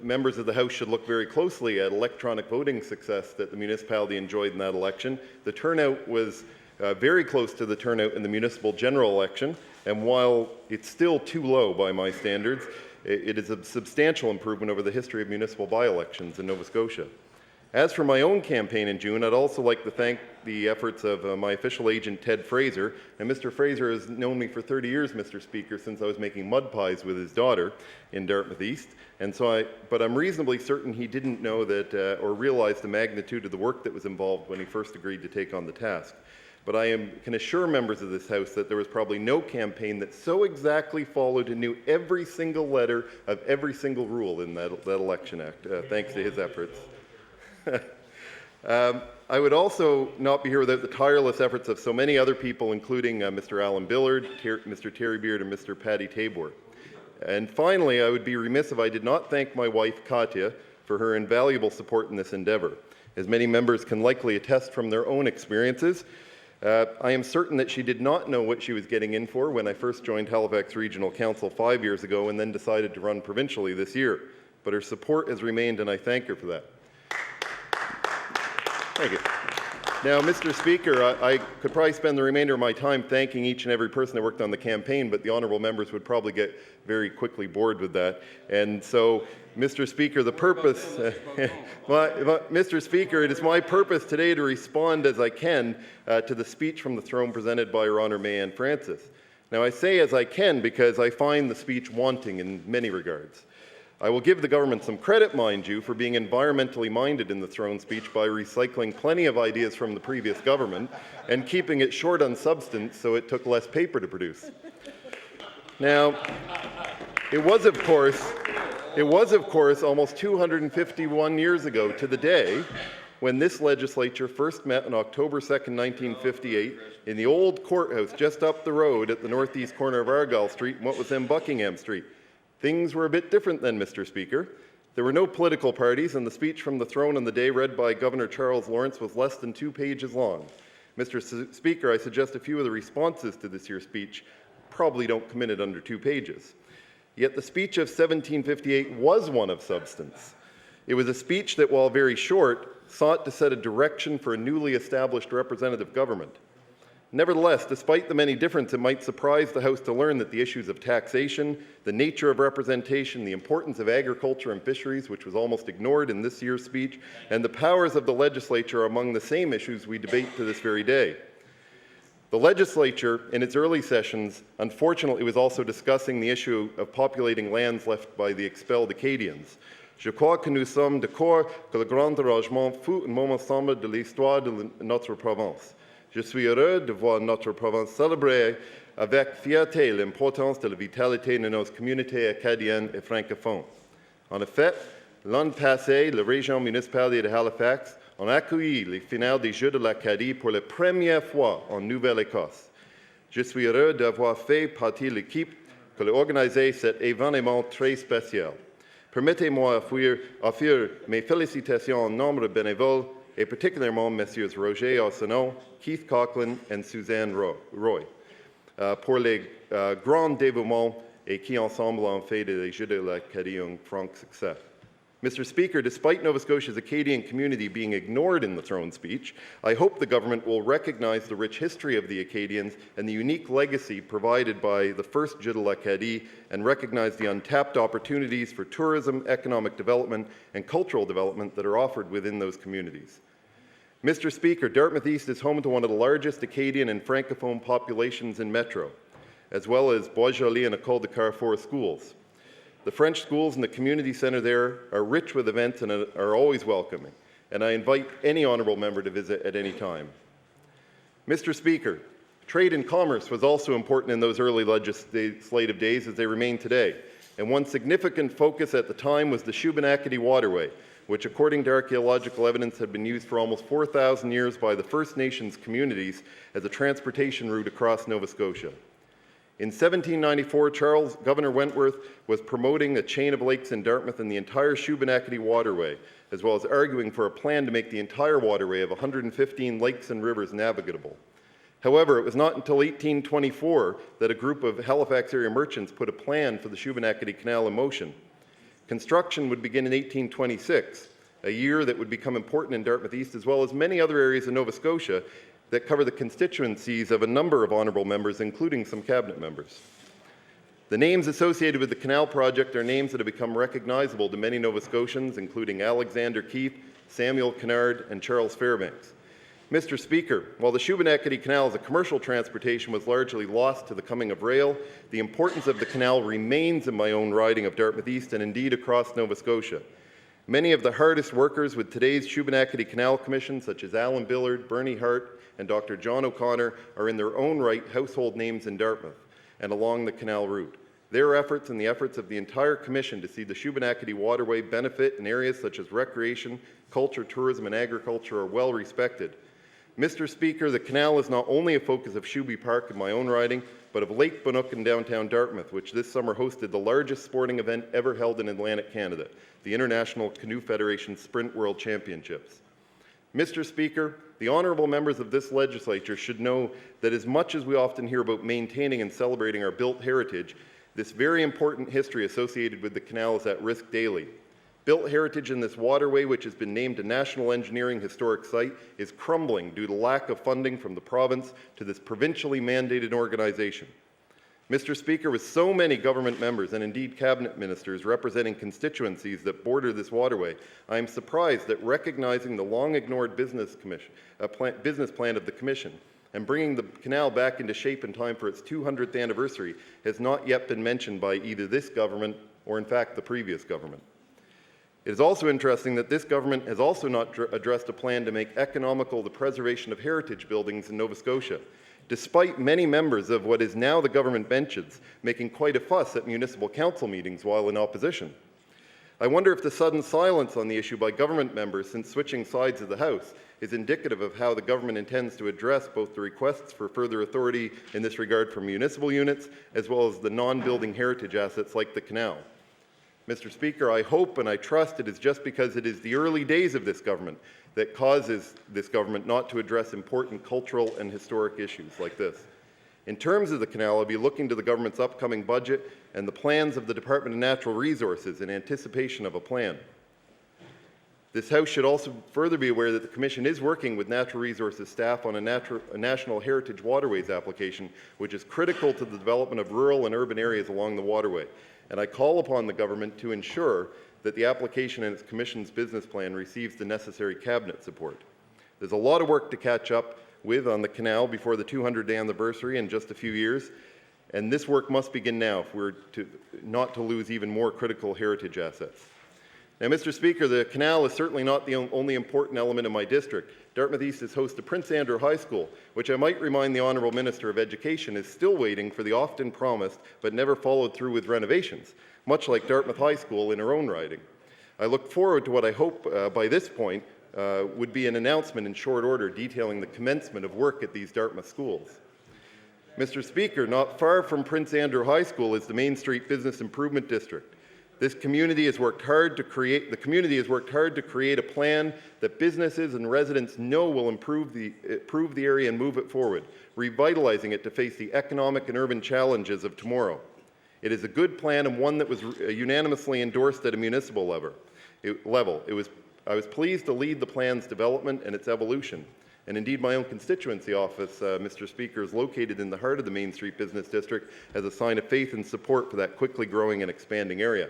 members of the House should look very closely at electronic voting success that the municipality enjoyed in that election. The turnout was very close to the turnout in the municipal general election, and while it's still too low by my standards, it is a substantial improvement over the history of municipal by-elections in Nova Scotia. As for my own campaign in June, I'd also like to thank the efforts of my official agent, Ted Fraser. And Mr. Fraser has known me for 30 years, Mr. Speaker, since I was making mud pies with his daughter in Dartmouth East. And so but I'm reasonably certain he didn't know that or realize the magnitude of the work that was involved when he first agreed to take on the task. But I can assure members of this House that there was probably no campaign that so exactly followed and knew every single letter of every single rule in that election act, thanks to his efforts. I would also not be here without the tireless efforts of so many other people, including Mr. Alan Billard, Mr. Terry Beard, and Mr. Paddy Tabor. And finally, I would be remiss if I did not thank my wife, Katya, for her invaluable support in this endeavour. As many members can likely attest from their own experiences, I am certain that she did not know what she was getting in for when I first joined Halifax Regional Council 5 years ago and then decided to run provincially this year. But her support has remained, and I thank her for that. Thank you. Now, Mr. Speaker, I could probably spend the remainder of my time thanking each and every person that worked on the campaign, but the honourable members would probably get very quickly bored with that. And so, Mr. Speaker, the purpose, Mr. Speaker, it is my purpose today to respond as I can to the speech from the throne presented by Her Honour May Ann Francis. Now, I say as I can because I find the speech wanting in many regards. I will give the government some credit, mind you, for being environmentally minded in the throne speech by recycling plenty of ideas from the previous government and keeping it short on substance so it took less paper to produce. Now, it was of course almost 251 years ago to the day when this legislature first met on October 2nd, 1958, in the old courthouse just up the road at the northeast corner of Argyle Street and what was then Buckingham Street. Things were a bit different then, Mr. Speaker. There were no political parties, and the speech from the throne on the day read by Governor Charles Lawrence was less than 2 pages long. Mr. Speaker, I suggest a few of the responses to this year's speech probably don't come in at under 2 pages. Yet the speech of 1758 was one of substance. It was a speech that, while very short, sought to set a direction for a newly established representative government. Nevertheless, despite the many differences, it might surprise the House to learn that the issues of taxation, the nature of representation, the importance of agriculture and fisheries, which was almost ignored in this year's speech, and the powers of the legislature are among the same issues we debate to this very day. The legislature, in its early sessions, unfortunately was also discussing the issue of populating lands left by the expelled Acadians. Je crois que nous sommes d'accord que le grand arrangement fut un moment sombre de l'histoire de notre province. Je suis heureux de voir notre province célébrer avec fierté l'importance de la vitalité de nos communautés acadiennes et francophones. En effet, l'an passé, la région municipale de Halifax a accueilli les finales des Jeux de l'Acadie pour la première fois en Nouvelle-Écosse. Je suis heureux d'avoir fait partie de l'équipe qui a organisé cet événement très spécial. Permettez-moi offrir mes félicitations au nombre de bénévoles et particulièrement Messieurs Roger Arsenault, Keith Coughlin et Suzanne Roy pour les grands dévouements et qui ensemble ont fait des Jeux de l'Acadie un franc succès. Mr. Speaker, despite Nova Scotia's Acadian community being ignored in the throne speech, I hope the government will recognize the rich history of the Acadians and the unique legacy provided by the first Jeux de l'Acadie and recognize the untapped opportunities for tourism, economic development, and cultural development that are offered within those communities. Mr. Speaker, Dartmouth East is home to one of the largest Acadian and Francophone populations in Metro, as well as Bois-Joli and École de Carrefour schools. The French schools and the community centre there are rich with events and are always welcoming, and I invite any honourable member to visit at any time. Mr. Speaker, trade and commerce was also important in those early legislative days as they remain today, and one significant focus at the time was the Shubenacadie Waterway, which according to archaeological evidence had been used for almost 4,000 years by the First Nations communities as a transportation route across Nova Scotia. In 1794, Governor Wentworth was promoting a chain of lakes in Dartmouth and the entire Shubenacadie Waterway, as well as arguing for a plan to make the entire waterway of 115 lakes and rivers navigable. However, it was not until 1824 that a group of Halifax area merchants put a plan for the Shubenacadie Canal in motion. Construction would begin in 1826, a year that would become important in Dartmouth East, as well as many other areas in Nova Scotia that cover the constituencies of a number of honourable members, including some cabinet members. The names associated with the canal project are names that have become recognisable to many Nova Scotians, including Alexander Keith, Samuel Kennard, and Charles Fairbanks. Mr. Speaker, while the Shubenacadie Canal as a commercial transportation was largely lost to the coming of rail, the importance of the canal remains in my own riding of Dartmouth East and indeed across Nova Scotia. Many of the hardest workers with today's Shubenacadie Canal Commission, such as Alan Billard, Bernie Hart, and Dr. John O'Connor, are in their own right household names in Dartmouth and along the canal route. Their efforts and the efforts of the entire Commission to see the Shubenacadie Waterway benefit in areas such as recreation, culture, tourism, and agriculture are well respected. Mr. Speaker, the canal is not only a focus of Shuby Park in my own riding, but of Lake Bannock in downtown Dartmouth, which this summer hosted the largest sporting event ever held in Atlantic Canada, the International Canoe Federation Sprint World Championships. Mr. Speaker, the honourable members of this legislature should know that as much as we often hear about maintaining and celebrating our built heritage, this very important history associated with the canal is at risk daily. Built heritage in this waterway, which has been named a National Engineering Historic Site, is crumbling due to lack of funding from the province to this provincially mandated organization. Mr. Speaker, with so many government members and indeed cabinet ministers representing constituencies that border this waterway, I am surprised that recognizing the long-ignored business plan of the Commission and bringing the canal back into shape in time for its 200th anniversary has not yet been mentioned by either this government or, in fact, the previous government. It is also interesting that this government has also not addressed a plan to make economical the preservation of heritage buildings in Nova Scotia, despite many members of what is now the government benches making quite a fuss at municipal council meetings while in opposition. I wonder if the sudden silence on the issue by government members since switching sides of the House is indicative of how the government intends to address both the requests for further authority in this regard for municipal units, as well as the non-building heritage assets like the canal. Mr. Speaker, I hope and I trust it is just because it is the early days of this government that causes this government not to address important cultural and historic issues like this. In terms of the canal, I'll be looking to the government's upcoming budget and the plans of the Department of Natural Resources in anticipation of a plan. This House should also further be aware that the Commission is working with Natural Resources staff on a National Heritage Waterways application, which is critical to the development of rural and urban areas along the waterway. And I call upon the government to ensure that the application and its Commission's business plan receives the necessary cabinet support. There's a lot of work to catch up with on the canal before the 200th anniversary in just a few years, and this work must begin now if we're not to lose even more critical heritage assets. Now, Mr. Speaker, the canal is certainly not the only important element in my district. Dartmouth East is host to Prince Andrew High School, which I might remind the Honourable Minister of Education is still waiting for the often promised but never followed through with renovations, much like Dartmouth High School in her own riding. I look forward to what I hope by this point would be an announcement in short order detailing the commencement of work at these Dartmouth schools. Mr. Speaker, not far from Prince Andrew High School is the Main Street Business Improvement District. This community has worked hard to create a plan that businesses and residents know will improve the area and move it forward, revitalizing it to face the economic and urban challenges of tomorrow. It is a good plan and one that was unanimously endorsed at a municipal level. I was pleased to lead the plan's development and its evolution. And indeed, my own constituency office, Mr. Speaker, is located in the heart of the Main Street Business District as a sign of faith and support for that quickly growing and expanding area.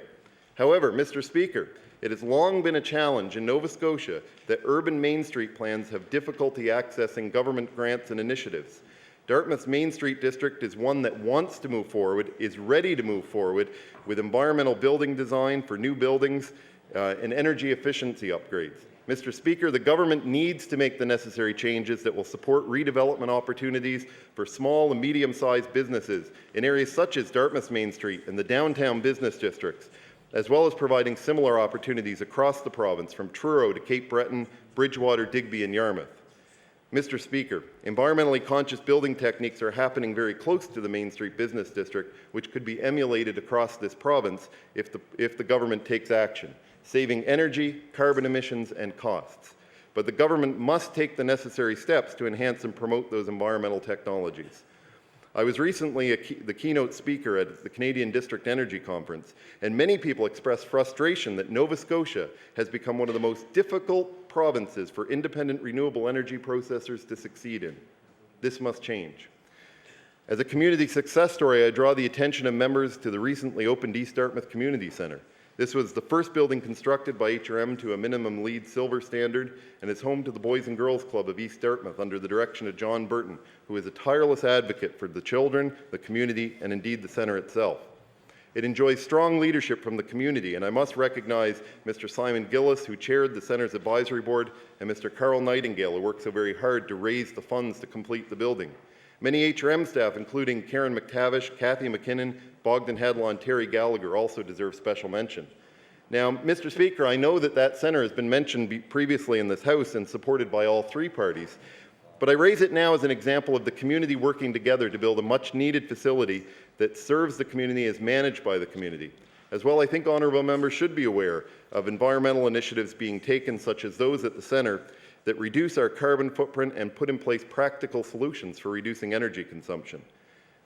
However, Mr. Speaker, it has long been a challenge in Nova Scotia that urban Main Street plans have difficulty accessing government grants and initiatives. Dartmouth's Main Street District is one that wants to move forward, is ready to move forward with environmental building design for new buildings and energy efficiency upgrades. Mr. Speaker, the government needs to make the necessary changes that will support redevelopment opportunities for small and medium-sized businesses in areas such as Dartmouth's Main Street and the downtown business districts, as well as providing similar opportunities across the province from Truro to Cape Breton, Bridgewater, Digby and Yarmouth. Mr. Speaker, environmentally conscious building techniques are happening very close to the Main Street Business District, which could be emulated across this province if the government takes action, saving energy, carbon emissions and costs. But the government must take the necessary steps to enhance and promote those environmental technologies. I was recently the keynote speaker at the Canadian District Energy Conference, and many people expressed frustration that Nova Scotia has become one of the most difficult provinces for independent renewable energy processors to succeed in. This must change. As a community success story, I draw the attention of members to the recently opened East Dartmouth Community Centre. This was the first building constructed by HRM to a minimum LEED silver standard and is home to the Boys and Girls Club of East Dartmouth under the direction of John Burton, who is a tireless advocate for the children, the community, and indeed the centre itself. It enjoys strong leadership from the community, and I must recognize Mr. Simon Gillis, who chaired the centre's advisory board, and Mr. Carl Nightingale, who worked so very hard to raise the funds to complete the building. Many HRM staff, including Karen McTavish, Kathy McKinnon, Bogdan Hadlaw, and Terry Gallagher, also deserve special mention. Now, Mr. Speaker, I know that centre has been mentioned previously in this House and supported by all three parties, but I raise it now as an example of the community working together to build a much-needed facility that serves the community as managed by the community. As well, I think honourable members should be aware of environmental initiatives being taken, such as those at the centre, that reduce our carbon footprint and put in place practical solutions for reducing energy consumption.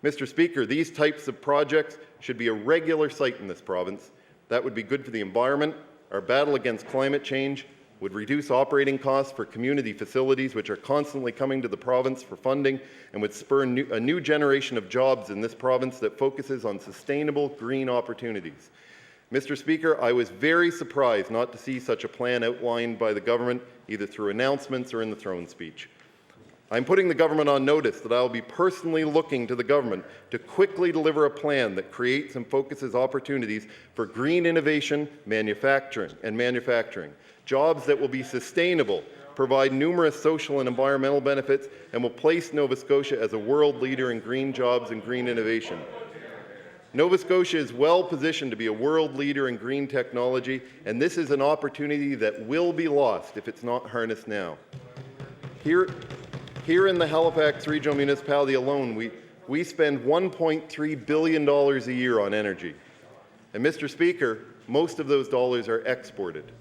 Mr. Speaker, these types of projects should be a regular sight in this province. That would be good for the environment. Our battle against climate change would reduce operating costs for community facilities, which are constantly coming to the province for funding, and would spur a new generation of jobs in this province that focuses on sustainable green opportunities. Mr. Speaker, I was very surprised not to see such a plan outlined by the government, either through announcements or in the throne speech. I'm putting the government on notice that I will be personally looking to the government to quickly deliver a plan that creates and focuses opportunities for green innovation, manufacturing, jobs that will be sustainable, provide numerous social and environmental benefits, and will place Nova Scotia as a world leader in green jobs and green innovation. Nova Scotia is well positioned to be a world leader in green technology, and this is an opportunity that will be lost if it's not harnessed now. Here in the Halifax Regional Municipality alone, we spend $1.3 billion a year on energy. And Mr. Speaker, most of those dollars are exported.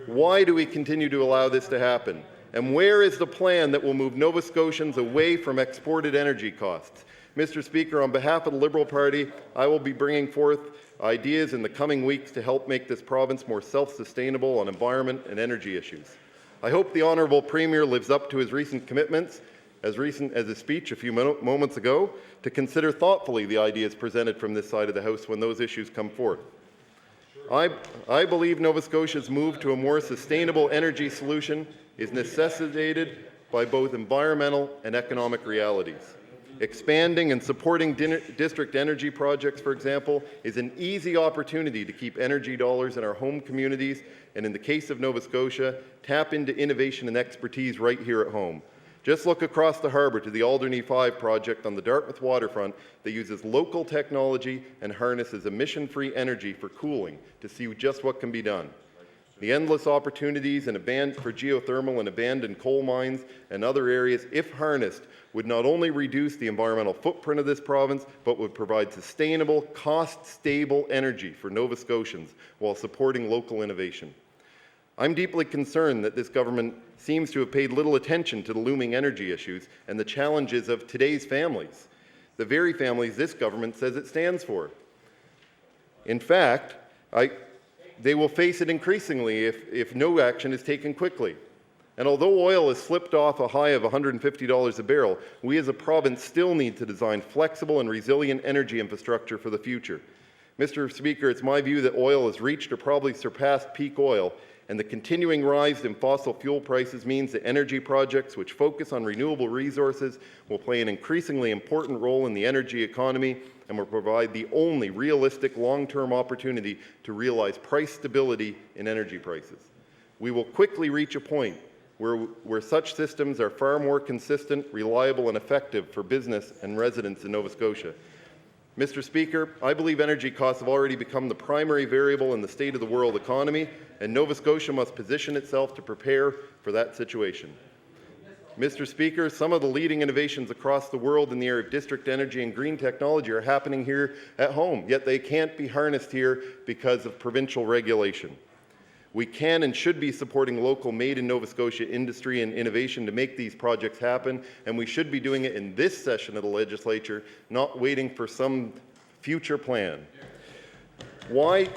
Why do we continue to allow this to happen? And where is the plan that will move Nova Scotians away from exported energy costs? Mr. Speaker, on behalf of the Liberal Party, I will be bringing forth ideas in the coming weeks to help make this province more self-sustainable on environment and energy issues. I hope the Honourable Premier lives up to his recent commitments, as recent as his speech a few moments ago, to consider thoughtfully the ideas presented from this side of the House when those issues come forth. I believe Nova Scotia's move to a more sustainable energy solution is necessitated by both environmental and economic realities. Expanding and supporting district energy projects, for example, is an easy opportunity to keep energy dollars in our home communities, and in the case of Nova Scotia, tap into innovation and expertise right here at home. Just look across the harbour to the Alderney 5 project on the Dartmouth waterfront that uses local technology and harnesses emission-free energy for cooling to see just what can be done. The endless opportunities for geothermal and abandoned coal mines and other areas, if harnessed, would not only reduce the environmental footprint of this province, but would provide sustainable, cost-stable energy for Nova Scotians while supporting local innovation. I'm deeply concerned that this government seems to have paid little attention to the looming energy issues and the challenges of today's families, the very families this government says it stands for. In fact, they will face it increasingly if no action is taken quickly. And although oil has slipped off a high of $150 a barrel, we as a province still need to design flexible and resilient energy infrastructure for the future. Mr. Speaker, it's my view that oil has reached or probably surpassed peak oil, and the continuing rise in fossil fuel prices means that energy projects which focus on renewable resources will play an increasingly important role in the energy economy and will provide the only realistic long-term opportunity to realize price stability in energy prices. We will quickly reach a point where such systems are far more consistent, reliable, and effective for business and residents in Nova Scotia. Mr. Speaker, I believe energy costs have already become the primary variable in the state of the world economy, and Nova Scotia must position itself to prepare for that situation. Mr. Speaker, some of the leading innovations across the world in the area of district energy and green technology are happening here at home, yet they can't be harnessed here because of provincial regulation. We can and should be supporting local made in Nova Scotia industry and innovation to make these projects happen, and we should be doing it in this session of the legislature, not waiting for some future plan. Why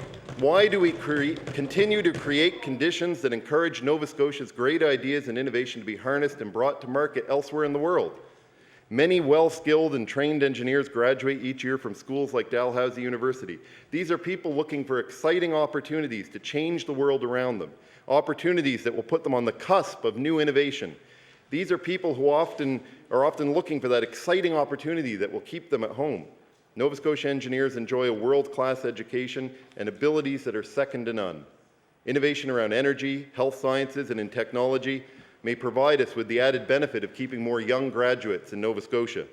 do we continue to create conditions that encourage Nova Scotia's great ideas and innovation to be harnessed and brought to market elsewhere in the world? Many well-skilled and trained engineers graduate each year from schools like Dalhousie University. These are people looking for exciting opportunities to change the world around them, opportunities that will put them on the cusp of new innovation. These are people who are often looking for that exciting opportunity that will keep them at home. Nova Scotia engineers enjoy a world-class education and abilities that are second to none. Innovation around energy, health sciences, and in technology may provide us with the added benefit of keeping more young graduates in Nova Scotia.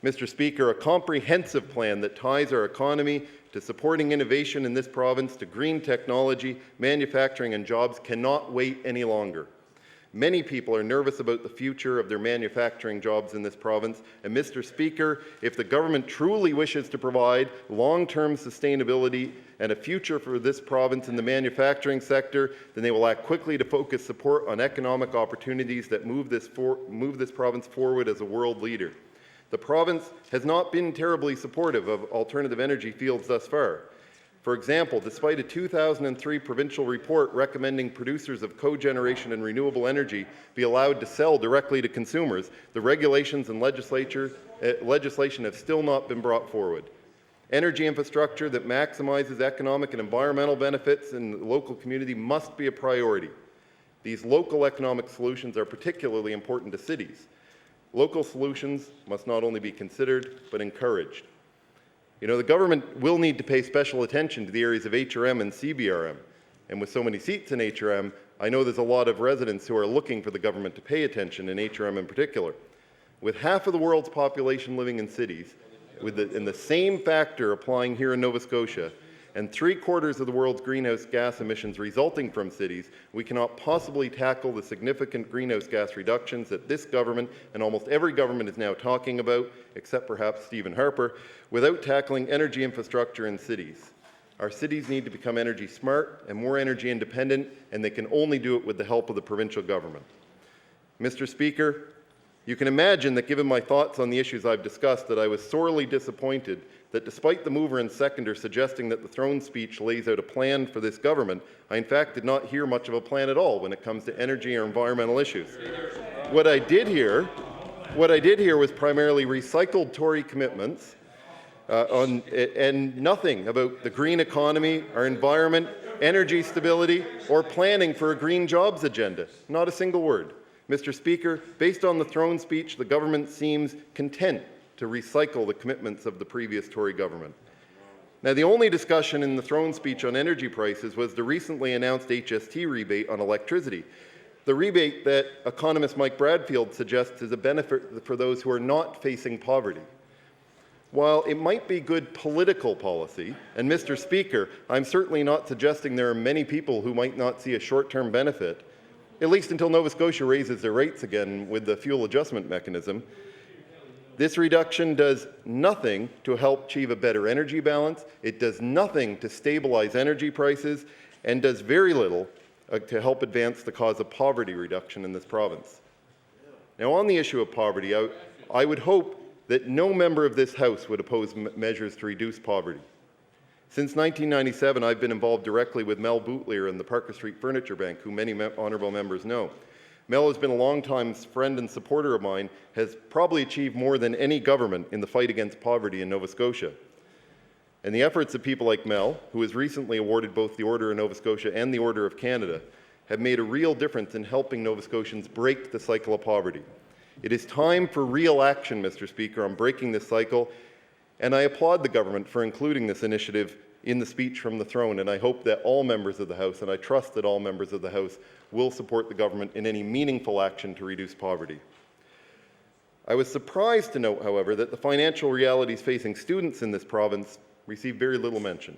Mr. Speaker, a comprehensive plan that ties our economy to supporting innovation in this province, to green technology, manufacturing and jobs cannot wait any longer. Many people are nervous about the future of their manufacturing jobs in this province, and Mr. Speaker, if the government truly wishes to provide long-term sustainability and a future for this province in the manufacturing sector, then they will act quickly to focus support on economic opportunities that move this province forward as a world leader. The province has not been terribly supportive of alternative energy fields thus far. For example, despite a 2003 provincial report recommending producers of cogeneration and renewable energy be allowed to sell directly to consumers, the regulations and legislation have still not been brought forward. Energy infrastructure that maximizes economic and environmental benefits in the local community must be a priority. These local economic solutions are particularly important to cities. Local solutions must not only be considered, but encouraged. You know, the government will need to pay special attention to the areas of HRM and CBRM. And with so many seats in HRM, I know there's a lot of residents who are looking for the government to pay attention in HRM in particular. With half of the world's population living in cities, and the same factor applying here in Nova Scotia, and 3/4 of the world's greenhouse gas emissions resulting from cities, we cannot possibly tackle the significant greenhouse gas reductions that this government and almost every government is now talking about, except perhaps Stephen Harper, without tackling energy infrastructure in cities. Our cities need to become energy smart and more energy independent, and they can only do it with the help of the provincial government. Mr. Speaker, you can imagine that given my thoughts on the issues I've discussed, that I was sorely disappointed that despite the mover and seconder suggesting that the throne speech lays out a plan for this government, I in fact did not hear much of a plan at all when it comes to energy or environmental issues. What I did hear was primarily recycled Tory commitments and nothing about the green economy, our environment, energy stability, or planning for a green jobs agenda. Not a single word. Mr. Speaker, based on the throne speech, the government seems content to recycle the commitments of the previous Tory government. Now, the only discussion in the throne speech on energy prices was the recently announced HST rebate on electricity, the rebate that economist Mike Bradfield suggests is a benefit for those who are not facing poverty. While it might be good political policy, and Mr. Speaker, I'm certainly not suggesting there are many people who might not see a short-term benefit, at least until Nova Scotia raises their rates again with the fuel adjustment mechanism, this reduction does nothing to help achieve a better energy balance, it does nothing to stabilize energy prices, and does very little to help advance the cause of poverty reduction in this province. Now, on the issue of poverty, I would hope that no member of this House would oppose measures to reduce poverty. Since 1997, I've been involved directly with Mel Boutlier and the Parker Street Furniture Bank, who many honourable members know. Mel has been a long-time friend and supporter of mine, has probably achieved more than any government in the fight against poverty in Nova Scotia. And the efforts of people like Mel, who was recently awarded both the Order of Nova Scotia and the Order of Canada, have made a real difference in helping Nova Scotians break the cycle of poverty. It is time for real action, Mr. Speaker, on breaking this cycle, and I applaud the government for including this initiative in the speech from the throne, and I hope that all members of the House, and I trust that all members of the House, will support the government in any meaningful action to reduce poverty. I was surprised to note, however, that the financial realities facing students in this province receive very little mention.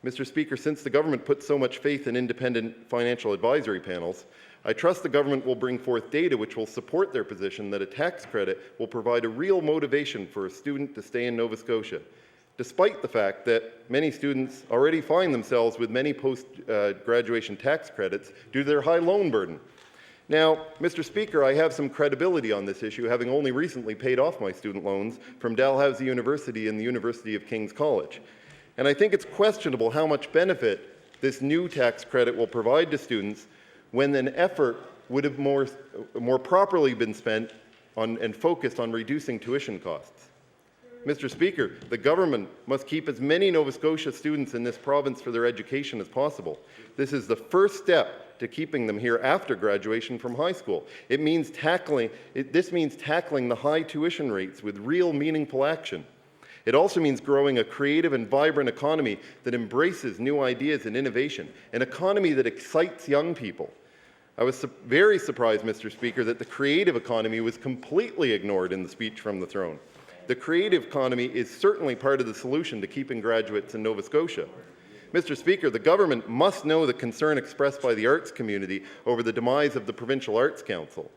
Mr. Speaker, since the government put so much faith in independent financial advisory panels, I trust the government will bring forth data which will support their position that a tax credit will provide a real motivation for a student to stay in Nova Scotia, despite the fact that many students already find themselves with many post-graduation tax credits due to their high loan burden. Now, Mr. Speaker, I have some credibility on this issue, having only recently paid off my student loans from Dalhousie University and the University of King's College. And I think it's questionable how much benefit this new tax credit will provide to students when an effort would have more properly been spent on and focused on reducing tuition costs. Mr. Speaker, the government must keep as many Nova Scotia students in this province for their education as possible. This is the first step to keeping them here after graduation from high school. This means tackling the high tuition rates with real meaningful action. It also means growing a creative and vibrant economy that embraces new ideas and innovation, an economy that excites young people. I was very surprised, Mr. Speaker, that the creative economy was completely ignored in the speech from the throne. The creative economy is certainly part of the solution to keeping graduates in Nova Scotia. Mr. Speaker, the government must know the concern expressed by the arts community over the demise of the Provincial Arts Council.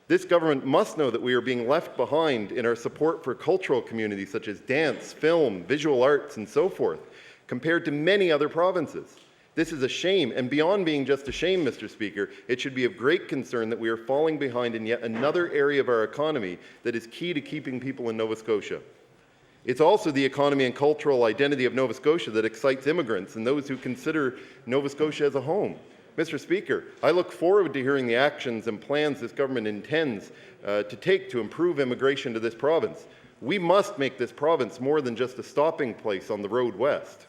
This government must know that we are being left behind in our support for cultural communities such as dance, film, visual arts, and so forth, compared to many other provinces. This is a shame, and beyond being just a shame, Mr. Speaker, it should be of great concern that we are falling behind in yet another area of our economy that is key to keeping people in Nova Scotia. It's also the economy and cultural identity of Nova Scotia that excites immigrants and those who consider Nova Scotia as a home. Mr. Speaker, I look forward to hearing the actions and plans this government intends to take to improve immigration to this province. We must make this province more than just a stopping place on the road west.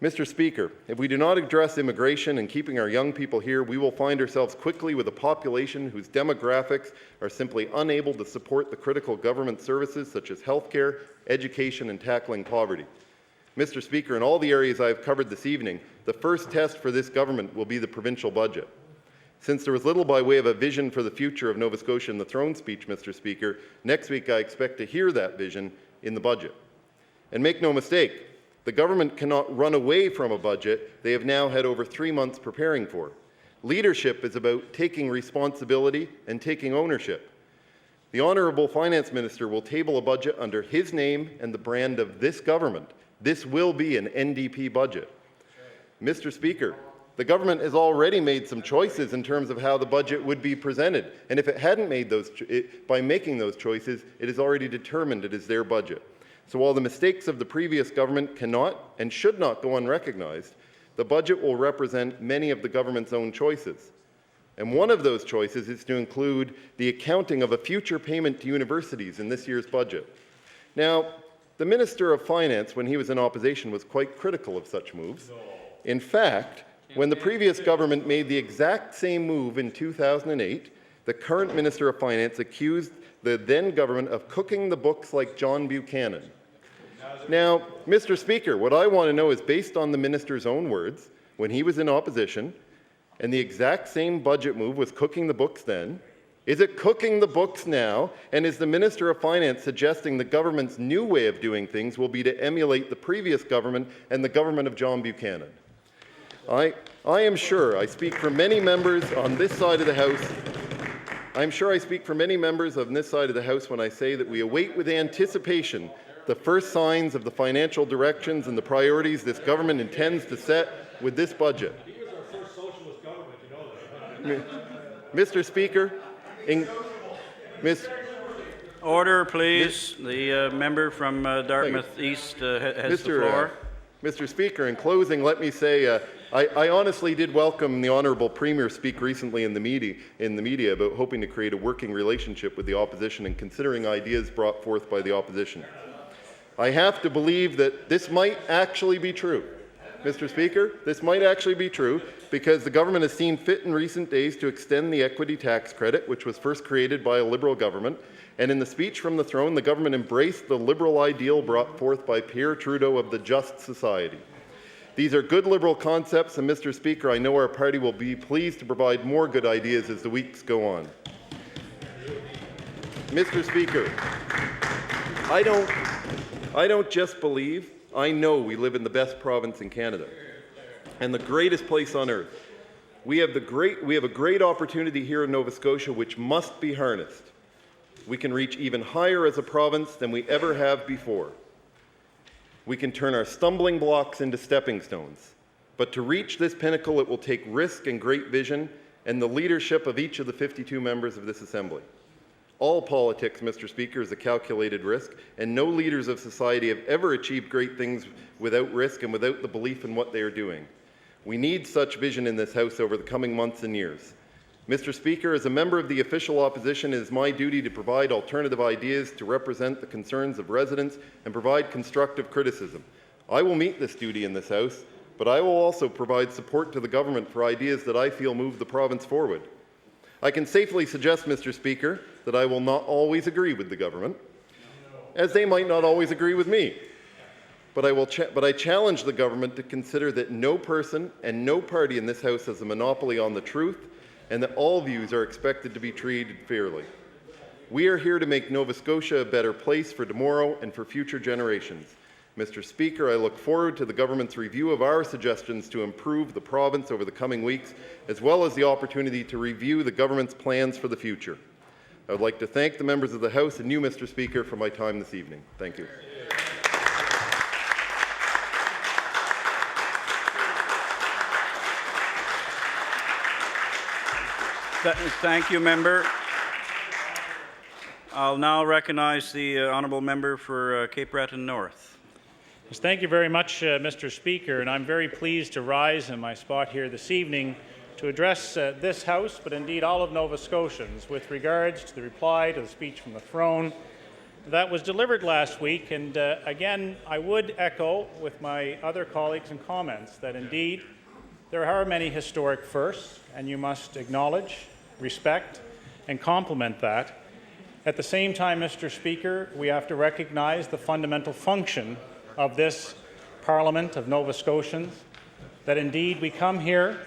Mr. Speaker, if we do not address immigration and keeping our young people here, we will find ourselves quickly with a population whose demographics are simply unable to support the critical government services such as healthcare, education, and tackling poverty. Mr. Speaker, in all the areas I have covered this evening, the first test for this government will be the provincial budget. Since there was little by way of a vision for the future of Nova Scotia in the throne speech, Mr. Speaker, next week I expect to hear that vision in the budget. And make no mistake, the government cannot run away from a budget they have now had over 3 months preparing for. Leadership is about taking responsibility and taking ownership. The Honourable Finance Minister will table a budget under his name and the brand of this government. This will be an NDP budget. Mr. Speaker, the government has already made some choices in terms of how the budget would be presented. And if it hadn't made those, by making those choices, it is already determined it is their budget. So while the mistakes of the previous government cannot and should not go unrecognized, the budget will represent many of the government's own choices. And one of those choices is to include the accounting of a future payment to universities in this year's budget. Now, the Minister of Finance, when he was in opposition, was quite critical of such moves. In fact, when the previous government made the exact same move in 2008, the current Minister of Finance accused the then government of cooking the books like John Buchanan. Now, Mr. Speaker, what I want to know is, based on the minister's own words, when he was in opposition, and the exact same budget move was cooking the books then, is it cooking the books now? And is the Minister of Finance suggesting the government's new way of doing things will be to emulate the previous government and the government of John Buchanan? I am sure I speak for many members on this side of the House. I'm sure I speak for many members on this side of the House when I say that we await with anticipation the first signs of the financial directions and the priorities this government intends to set with this budget. Mr. Speaker, Order, please. The member from Dartmouth East has the floor. Mr. Speaker, in closing, let me say I honestly did welcome the Honourable Premier speak recently in the media about hoping to create a working relationship with the opposition and considering ideas brought forth by the opposition. I have to believe that this might actually be true. Mr. Speaker, this might actually be true because the government has seen fit in recent days to extend the equity tax credit, which was first created by a Liberal government, and in the speech from the throne, the government embraced the Liberal ideal brought forth by Pierre Trudeau of the Just Society. These are good Liberal concepts, and Mr. Speaker, I know our party will be pleased to provide more good ideas as the weeks go on. Mr. Speaker, I don't just believe, I know we live in the best province in Canada and the greatest place on earth. We have a great opportunity here in Nova Scotia which must be harnessed. We can reach even higher as a province than we ever have before. We can turn our stumbling blocks into stepping stones. But to reach this pinnacle, it will take risk and great vision and the leadership of each of the 52 members of this Assembly. All politics, Mr. Speaker, is a calculated risk, and no leaders of society have ever achieved great things without risk and without the belief in what they are doing. We need such vision in this House over the coming months and years. Mr. Speaker, as a member of the official opposition, it is my duty to provide alternative ideas to represent the concerns of residents and provide constructive criticism. I will meet this duty in this House, but I will also provide support to the government for ideas that I feel move the province forward. I can safely suggest, Mr. Speaker, that I will not always agree with the government, as they might not always agree with me. But I challenge the government to consider that no person and no party in this House has a monopoly on the truth, and that all views are expected to be treated fairly. We are here to make Nova Scotia a better place for tomorrow and for future generations. Mr. Speaker, I look forward to the government's review of our suggestions to improve the province over the coming weeks, as well as the opportunity to review the government's plans for the future. I would like to thank the members of the House and you, Mr. Speaker, for my time this evening. Thank you. Thank you, member. I'll now recognize the honourable member for Cape Breton North. Yes, thank you very much, Mr. Speaker, and I'm very pleased to rise in my spot here this evening to address this House, but indeed all of Nova Scotians, with regards to the reply to the speech from the throne that was delivered last week. And again, I would echo with my other colleagues and comments that indeed there are many historic firsts, and you must acknowledge, respect, and compliment that. At the same time, Mr. Speaker, we have to recognize the fundamental function of this Parliament of Nova Scotians, that indeed we come here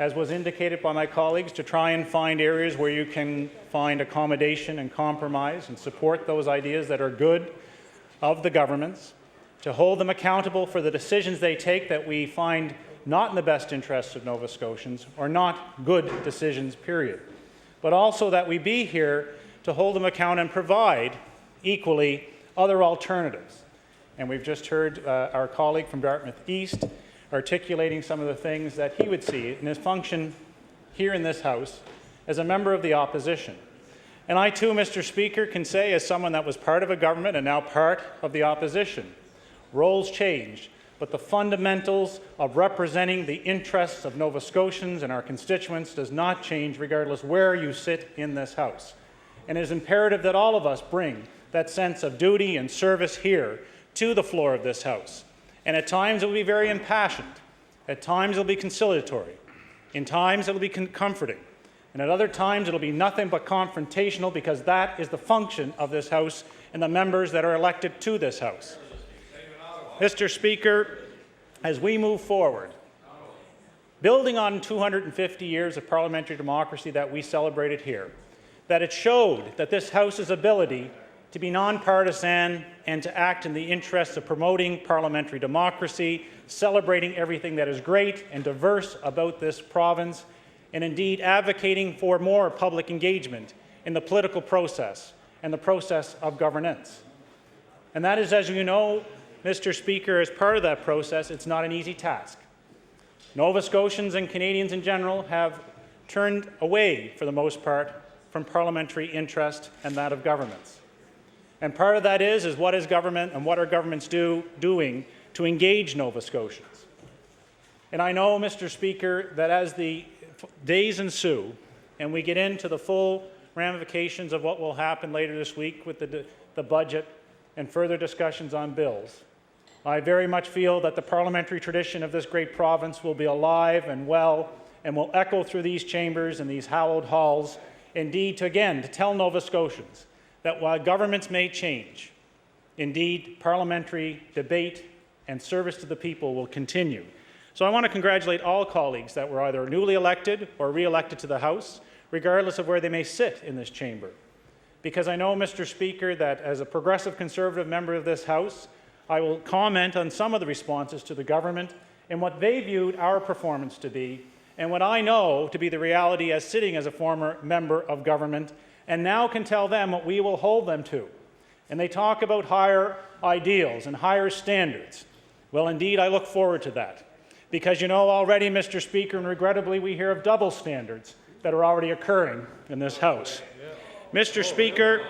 as was indicated by my colleagues, to try and find areas where you can find accommodation and compromise and support those ideas that are good of the governments, to hold them accountable for the decisions they take that we find not in the best interests of Nova Scotians or not good decisions, period. But also that we be here to hold them account and provide equally other alternatives. And we've just heard our colleague from Dartmouth East articulating some of the things that he would see in his function here in this House as a member of the opposition. And I too, Mr. Speaker, can say as someone that was part of a government and now part of the opposition, roles changed, but the fundamentals of representing the interests of Nova Scotians and our constituents does not change regardless where you sit in this House. And it is imperative that all of us bring that sense of duty and service here to the floor of this House. And at times it will be very impassioned. At times it will be conciliatory. In times it will be comforting. And at other times it will be nothing but confrontational, because that is the function of this House and the members that are elected to this House. Mr. Speaker, as we move forward, building on 250 years of parliamentary democracy that we celebrated here, that it showed that this House's ability to be nonpartisan and to act in the interests of promoting parliamentary democracy, celebrating everything that is great and diverse about this province, and indeed advocating for more public engagement in the political process and the process of governance. And that is, as you know, Mr. Speaker, as part of that process, it's not an easy task. Nova Scotians and Canadians in general have turned away, for the most part, from parliamentary interest and that of governments. And part of that is what is government and what are governments doing to engage Nova Scotians. And I know, Mr. Speaker, that as the days ensue and we get into the full ramifications of what will happen later this week with the budget and further discussions on bills, I very much feel that the parliamentary tradition of this great province will be alive and well and will echo through these chambers and these hallowed halls, indeed, to tell Nova Scotians that while governments may change, indeed, parliamentary debate and service to the people will continue. So I want to congratulate all colleagues that were either newly elected or re-elected to the House, regardless of where they may sit in this chamber. Because I know, Mr. Speaker, that as a progressive Conservative member of this House, I will comment on some of the responses to the government and what they viewed our performance to be, and what I know to be the reality as sitting as a former member of government, and now can tell them what we will hold them to. And they talk about higher ideals and higher standards. Well, indeed, I look forward to that. Because you know already, Mr. Speaker, and regrettably, we hear of double standards that are already occurring in this House. Mr. Speaker,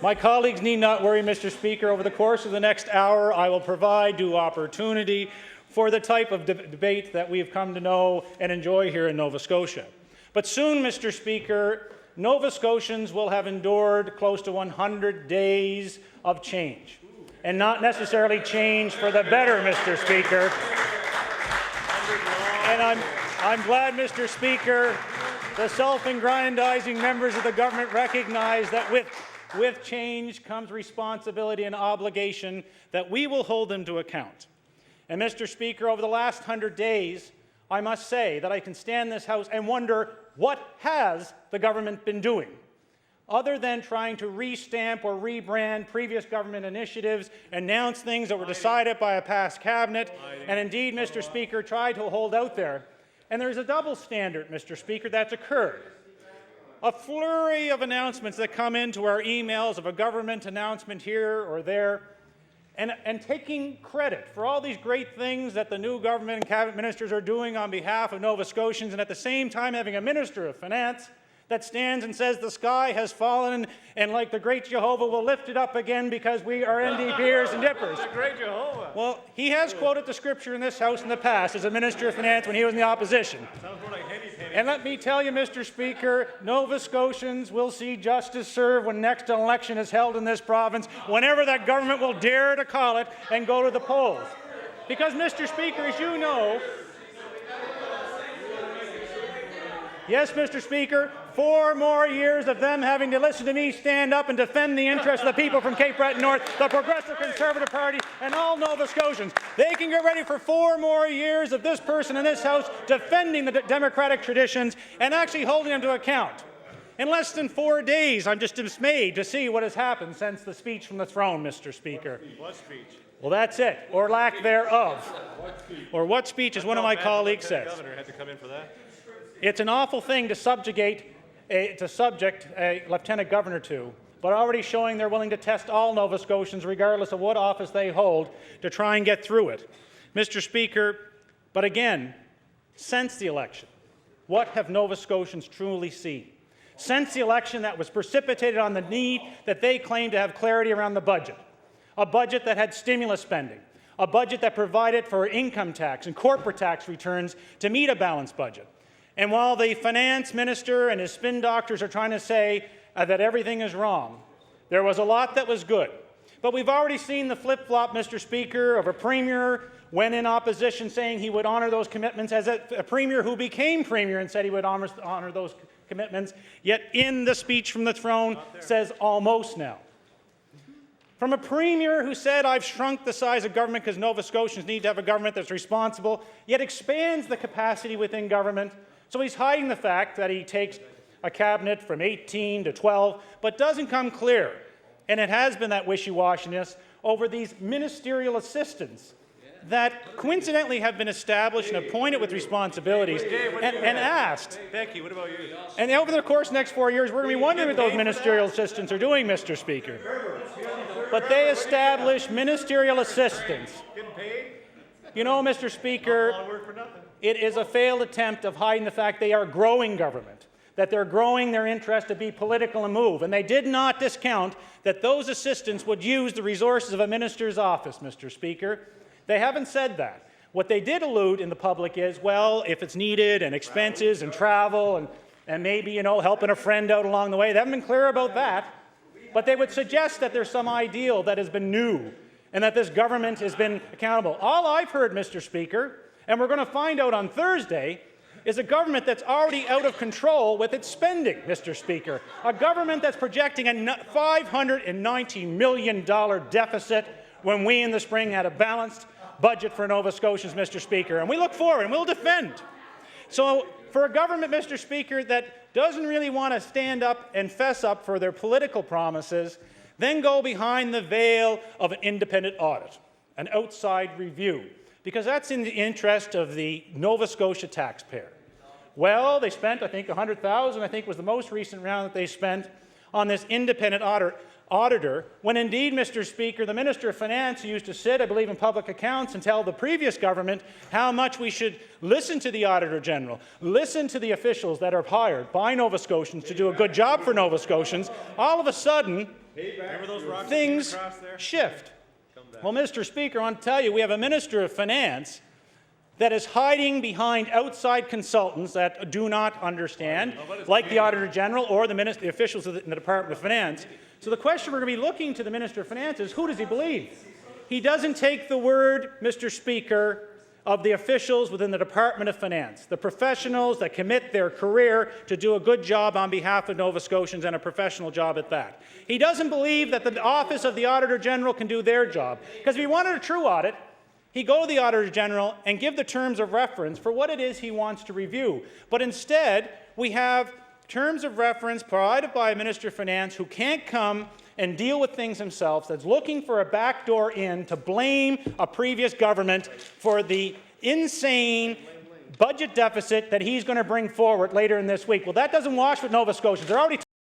my colleagues need not worry, Mr. Speaker. Over the course of the next hour, I will provide due opportunity for the type of debate that we have come to know and enjoy here in Nova Scotia. But soon, Mr. Speaker, Nova Scotians will have endured close to 100 days of change. And not necessarily change for the better, Mr. Speaker. And I'm glad, Mr. Speaker, the self-aggrandizing members of the government recognize that with change comes responsibility and obligation that we will hold them to account. And Mr. Speaker, over the last 100 days, I must say that I can stand in this House and wonder, what has the government been doing? Other than trying to restamp or rebrand previous government initiatives, announce things that were decided by a past cabinet, and indeed, Mr. Speaker, try to hold out there. And there's a double standard, Mr. Speaker, that's occurred. A flurry of announcements that come into our emails of a government announcement here or there, and taking credit for all these great things that the new government and cabinet ministers are doing on behalf of Nova Scotians, and at the same time having a Minister of Finance that stands and says the sky has fallen and like the great Jehovah will lift it up again because we are NDPers and dippers. The great Jehovah. Well, he has quoted the scripture in this House in the past as a Minister of Finance when he was in the opposition. Sounds more like Henny Penny. And let me tell you, Mr. Speaker, Nova Scotians will see justice served when next election is held in this province, whenever that government will dare to call it and go to the polls. Because, Mr. Speaker, as you know, yes, Mr. Speaker, 4 more years of them having to listen to me stand up and defend the interests of the people from Cape Breton North, the Progressive Conservative Party, and all Nova Scotians. They can get ready for 4 more years of this person in this House defending the democratic traditions and actually holding them to account. In less than 4 days, I'm just dismayed to see what has happened since the speech from the throne, Mr. Speaker. What speech? Well, that's it, or lack thereof. Or what speech, as one of my colleagues says. The governor had to come in for that. It's an awful thing to subject a lieutenant governor to, but already showing they're willing to test all Nova Scotians, regardless of what office they hold, to try and get through it. Mr. Speaker, but again, since the election, what have Nova Scotians truly seen? Since the election that was precipitated on the need that they claim to have clarity around the budget, a budget that had stimulus spending, a budget that provided for income tax and corporate tax returns to meet a balanced budget. And while the finance minister and his spin doctors are trying to say that everything is wrong, there was a lot that was good. But we've already seen the flip-flop, Mr. Speaker, of a premier when in opposition saying he would honor those commitments, as a premier who became premier and said he would honor those commitments, yet in the speech from the throne says almost now. From a premier who said, I've shrunk the size of government because Nova Scotians need to have a government that's responsible, yet expands the capacity within government. So he's hiding the fact that he takes a cabinet from 18 to 12, but doesn't come clear. And it has been that wishy-washiness over these ministerial assistants that coincidentally have been established and appointed with responsibilities and asked. Thank you. What about you? And over the course of the next 4 years, we're going to be wondering what those ministerial assistants are doing, Mr. Speaker. But they established ministerial assistants. You know, Mr. Speaker, it is a failed attempt of hiding the fact they are growing government, that they're growing their interest to be political and move. And they did not discount that those assistants would use the resources of a minister's office, Mr. Speaker. They haven't said that. What they did allude in the public is, well, if it's needed, and expenses and travel and maybe, you know, helping a friend out along the way. They haven't been clear about that. But they would suggest that there's some ideal that has been new and that this government has been accountable. All I've heard, Mr. Speaker, and we're going to find out on Thursday, is a government that's already out of control with its spending, Mr. Speaker. A government that's projecting a $590 million deficit when we in the spring had a balanced budget for Nova Scotians, Mr. Speaker. And we look forward and we'll defend. So for a government, Mr. Speaker, that doesn't really want to stand up and fess up for their political promises, then go behind the veil of an independent audit, an outside review, because that's in the interest of the Nova Scotia taxpayer. Well, they spent, I think, $100,000, I think was the most recent round that they spent on this independent auditor, when indeed, Mr. Speaker, the Minister of Finance used to sit, I believe, in public accounts and tell the previous government how much we should listen to the Auditor General, listen to the officials that are hired by Nova Scotians to do a good job for Nova Scotians. All of a sudden, things shift. Well, Mr. Speaker, I want to tell you, we have a Minister of Finance that is hiding behind outside consultants that do not understand, like the Auditor General or the officials in the Department of Finance. So the question we're going to be looking to the Minister of Finance is, who does he believe? He doesn't take the word, Mr. Speaker, of the officials within the Department of Finance, the professionals that commit their career to do a good job on behalf of Nova Scotians and a professional job at that. He doesn't believe that the Office of the Auditor General can do their job, because if he wanted a true audit, he'd go to the Auditor General and give the terms of reference for what it is he wants to review. But instead, we have terms of reference provided by a Minister of Finance who can't come and deal with things himself, that's looking for a backdoor in to blame a previous government for the insane budget deficit that he's going to bring forward later in this week. Well, that doesn't wash with Nova Scotians. They're already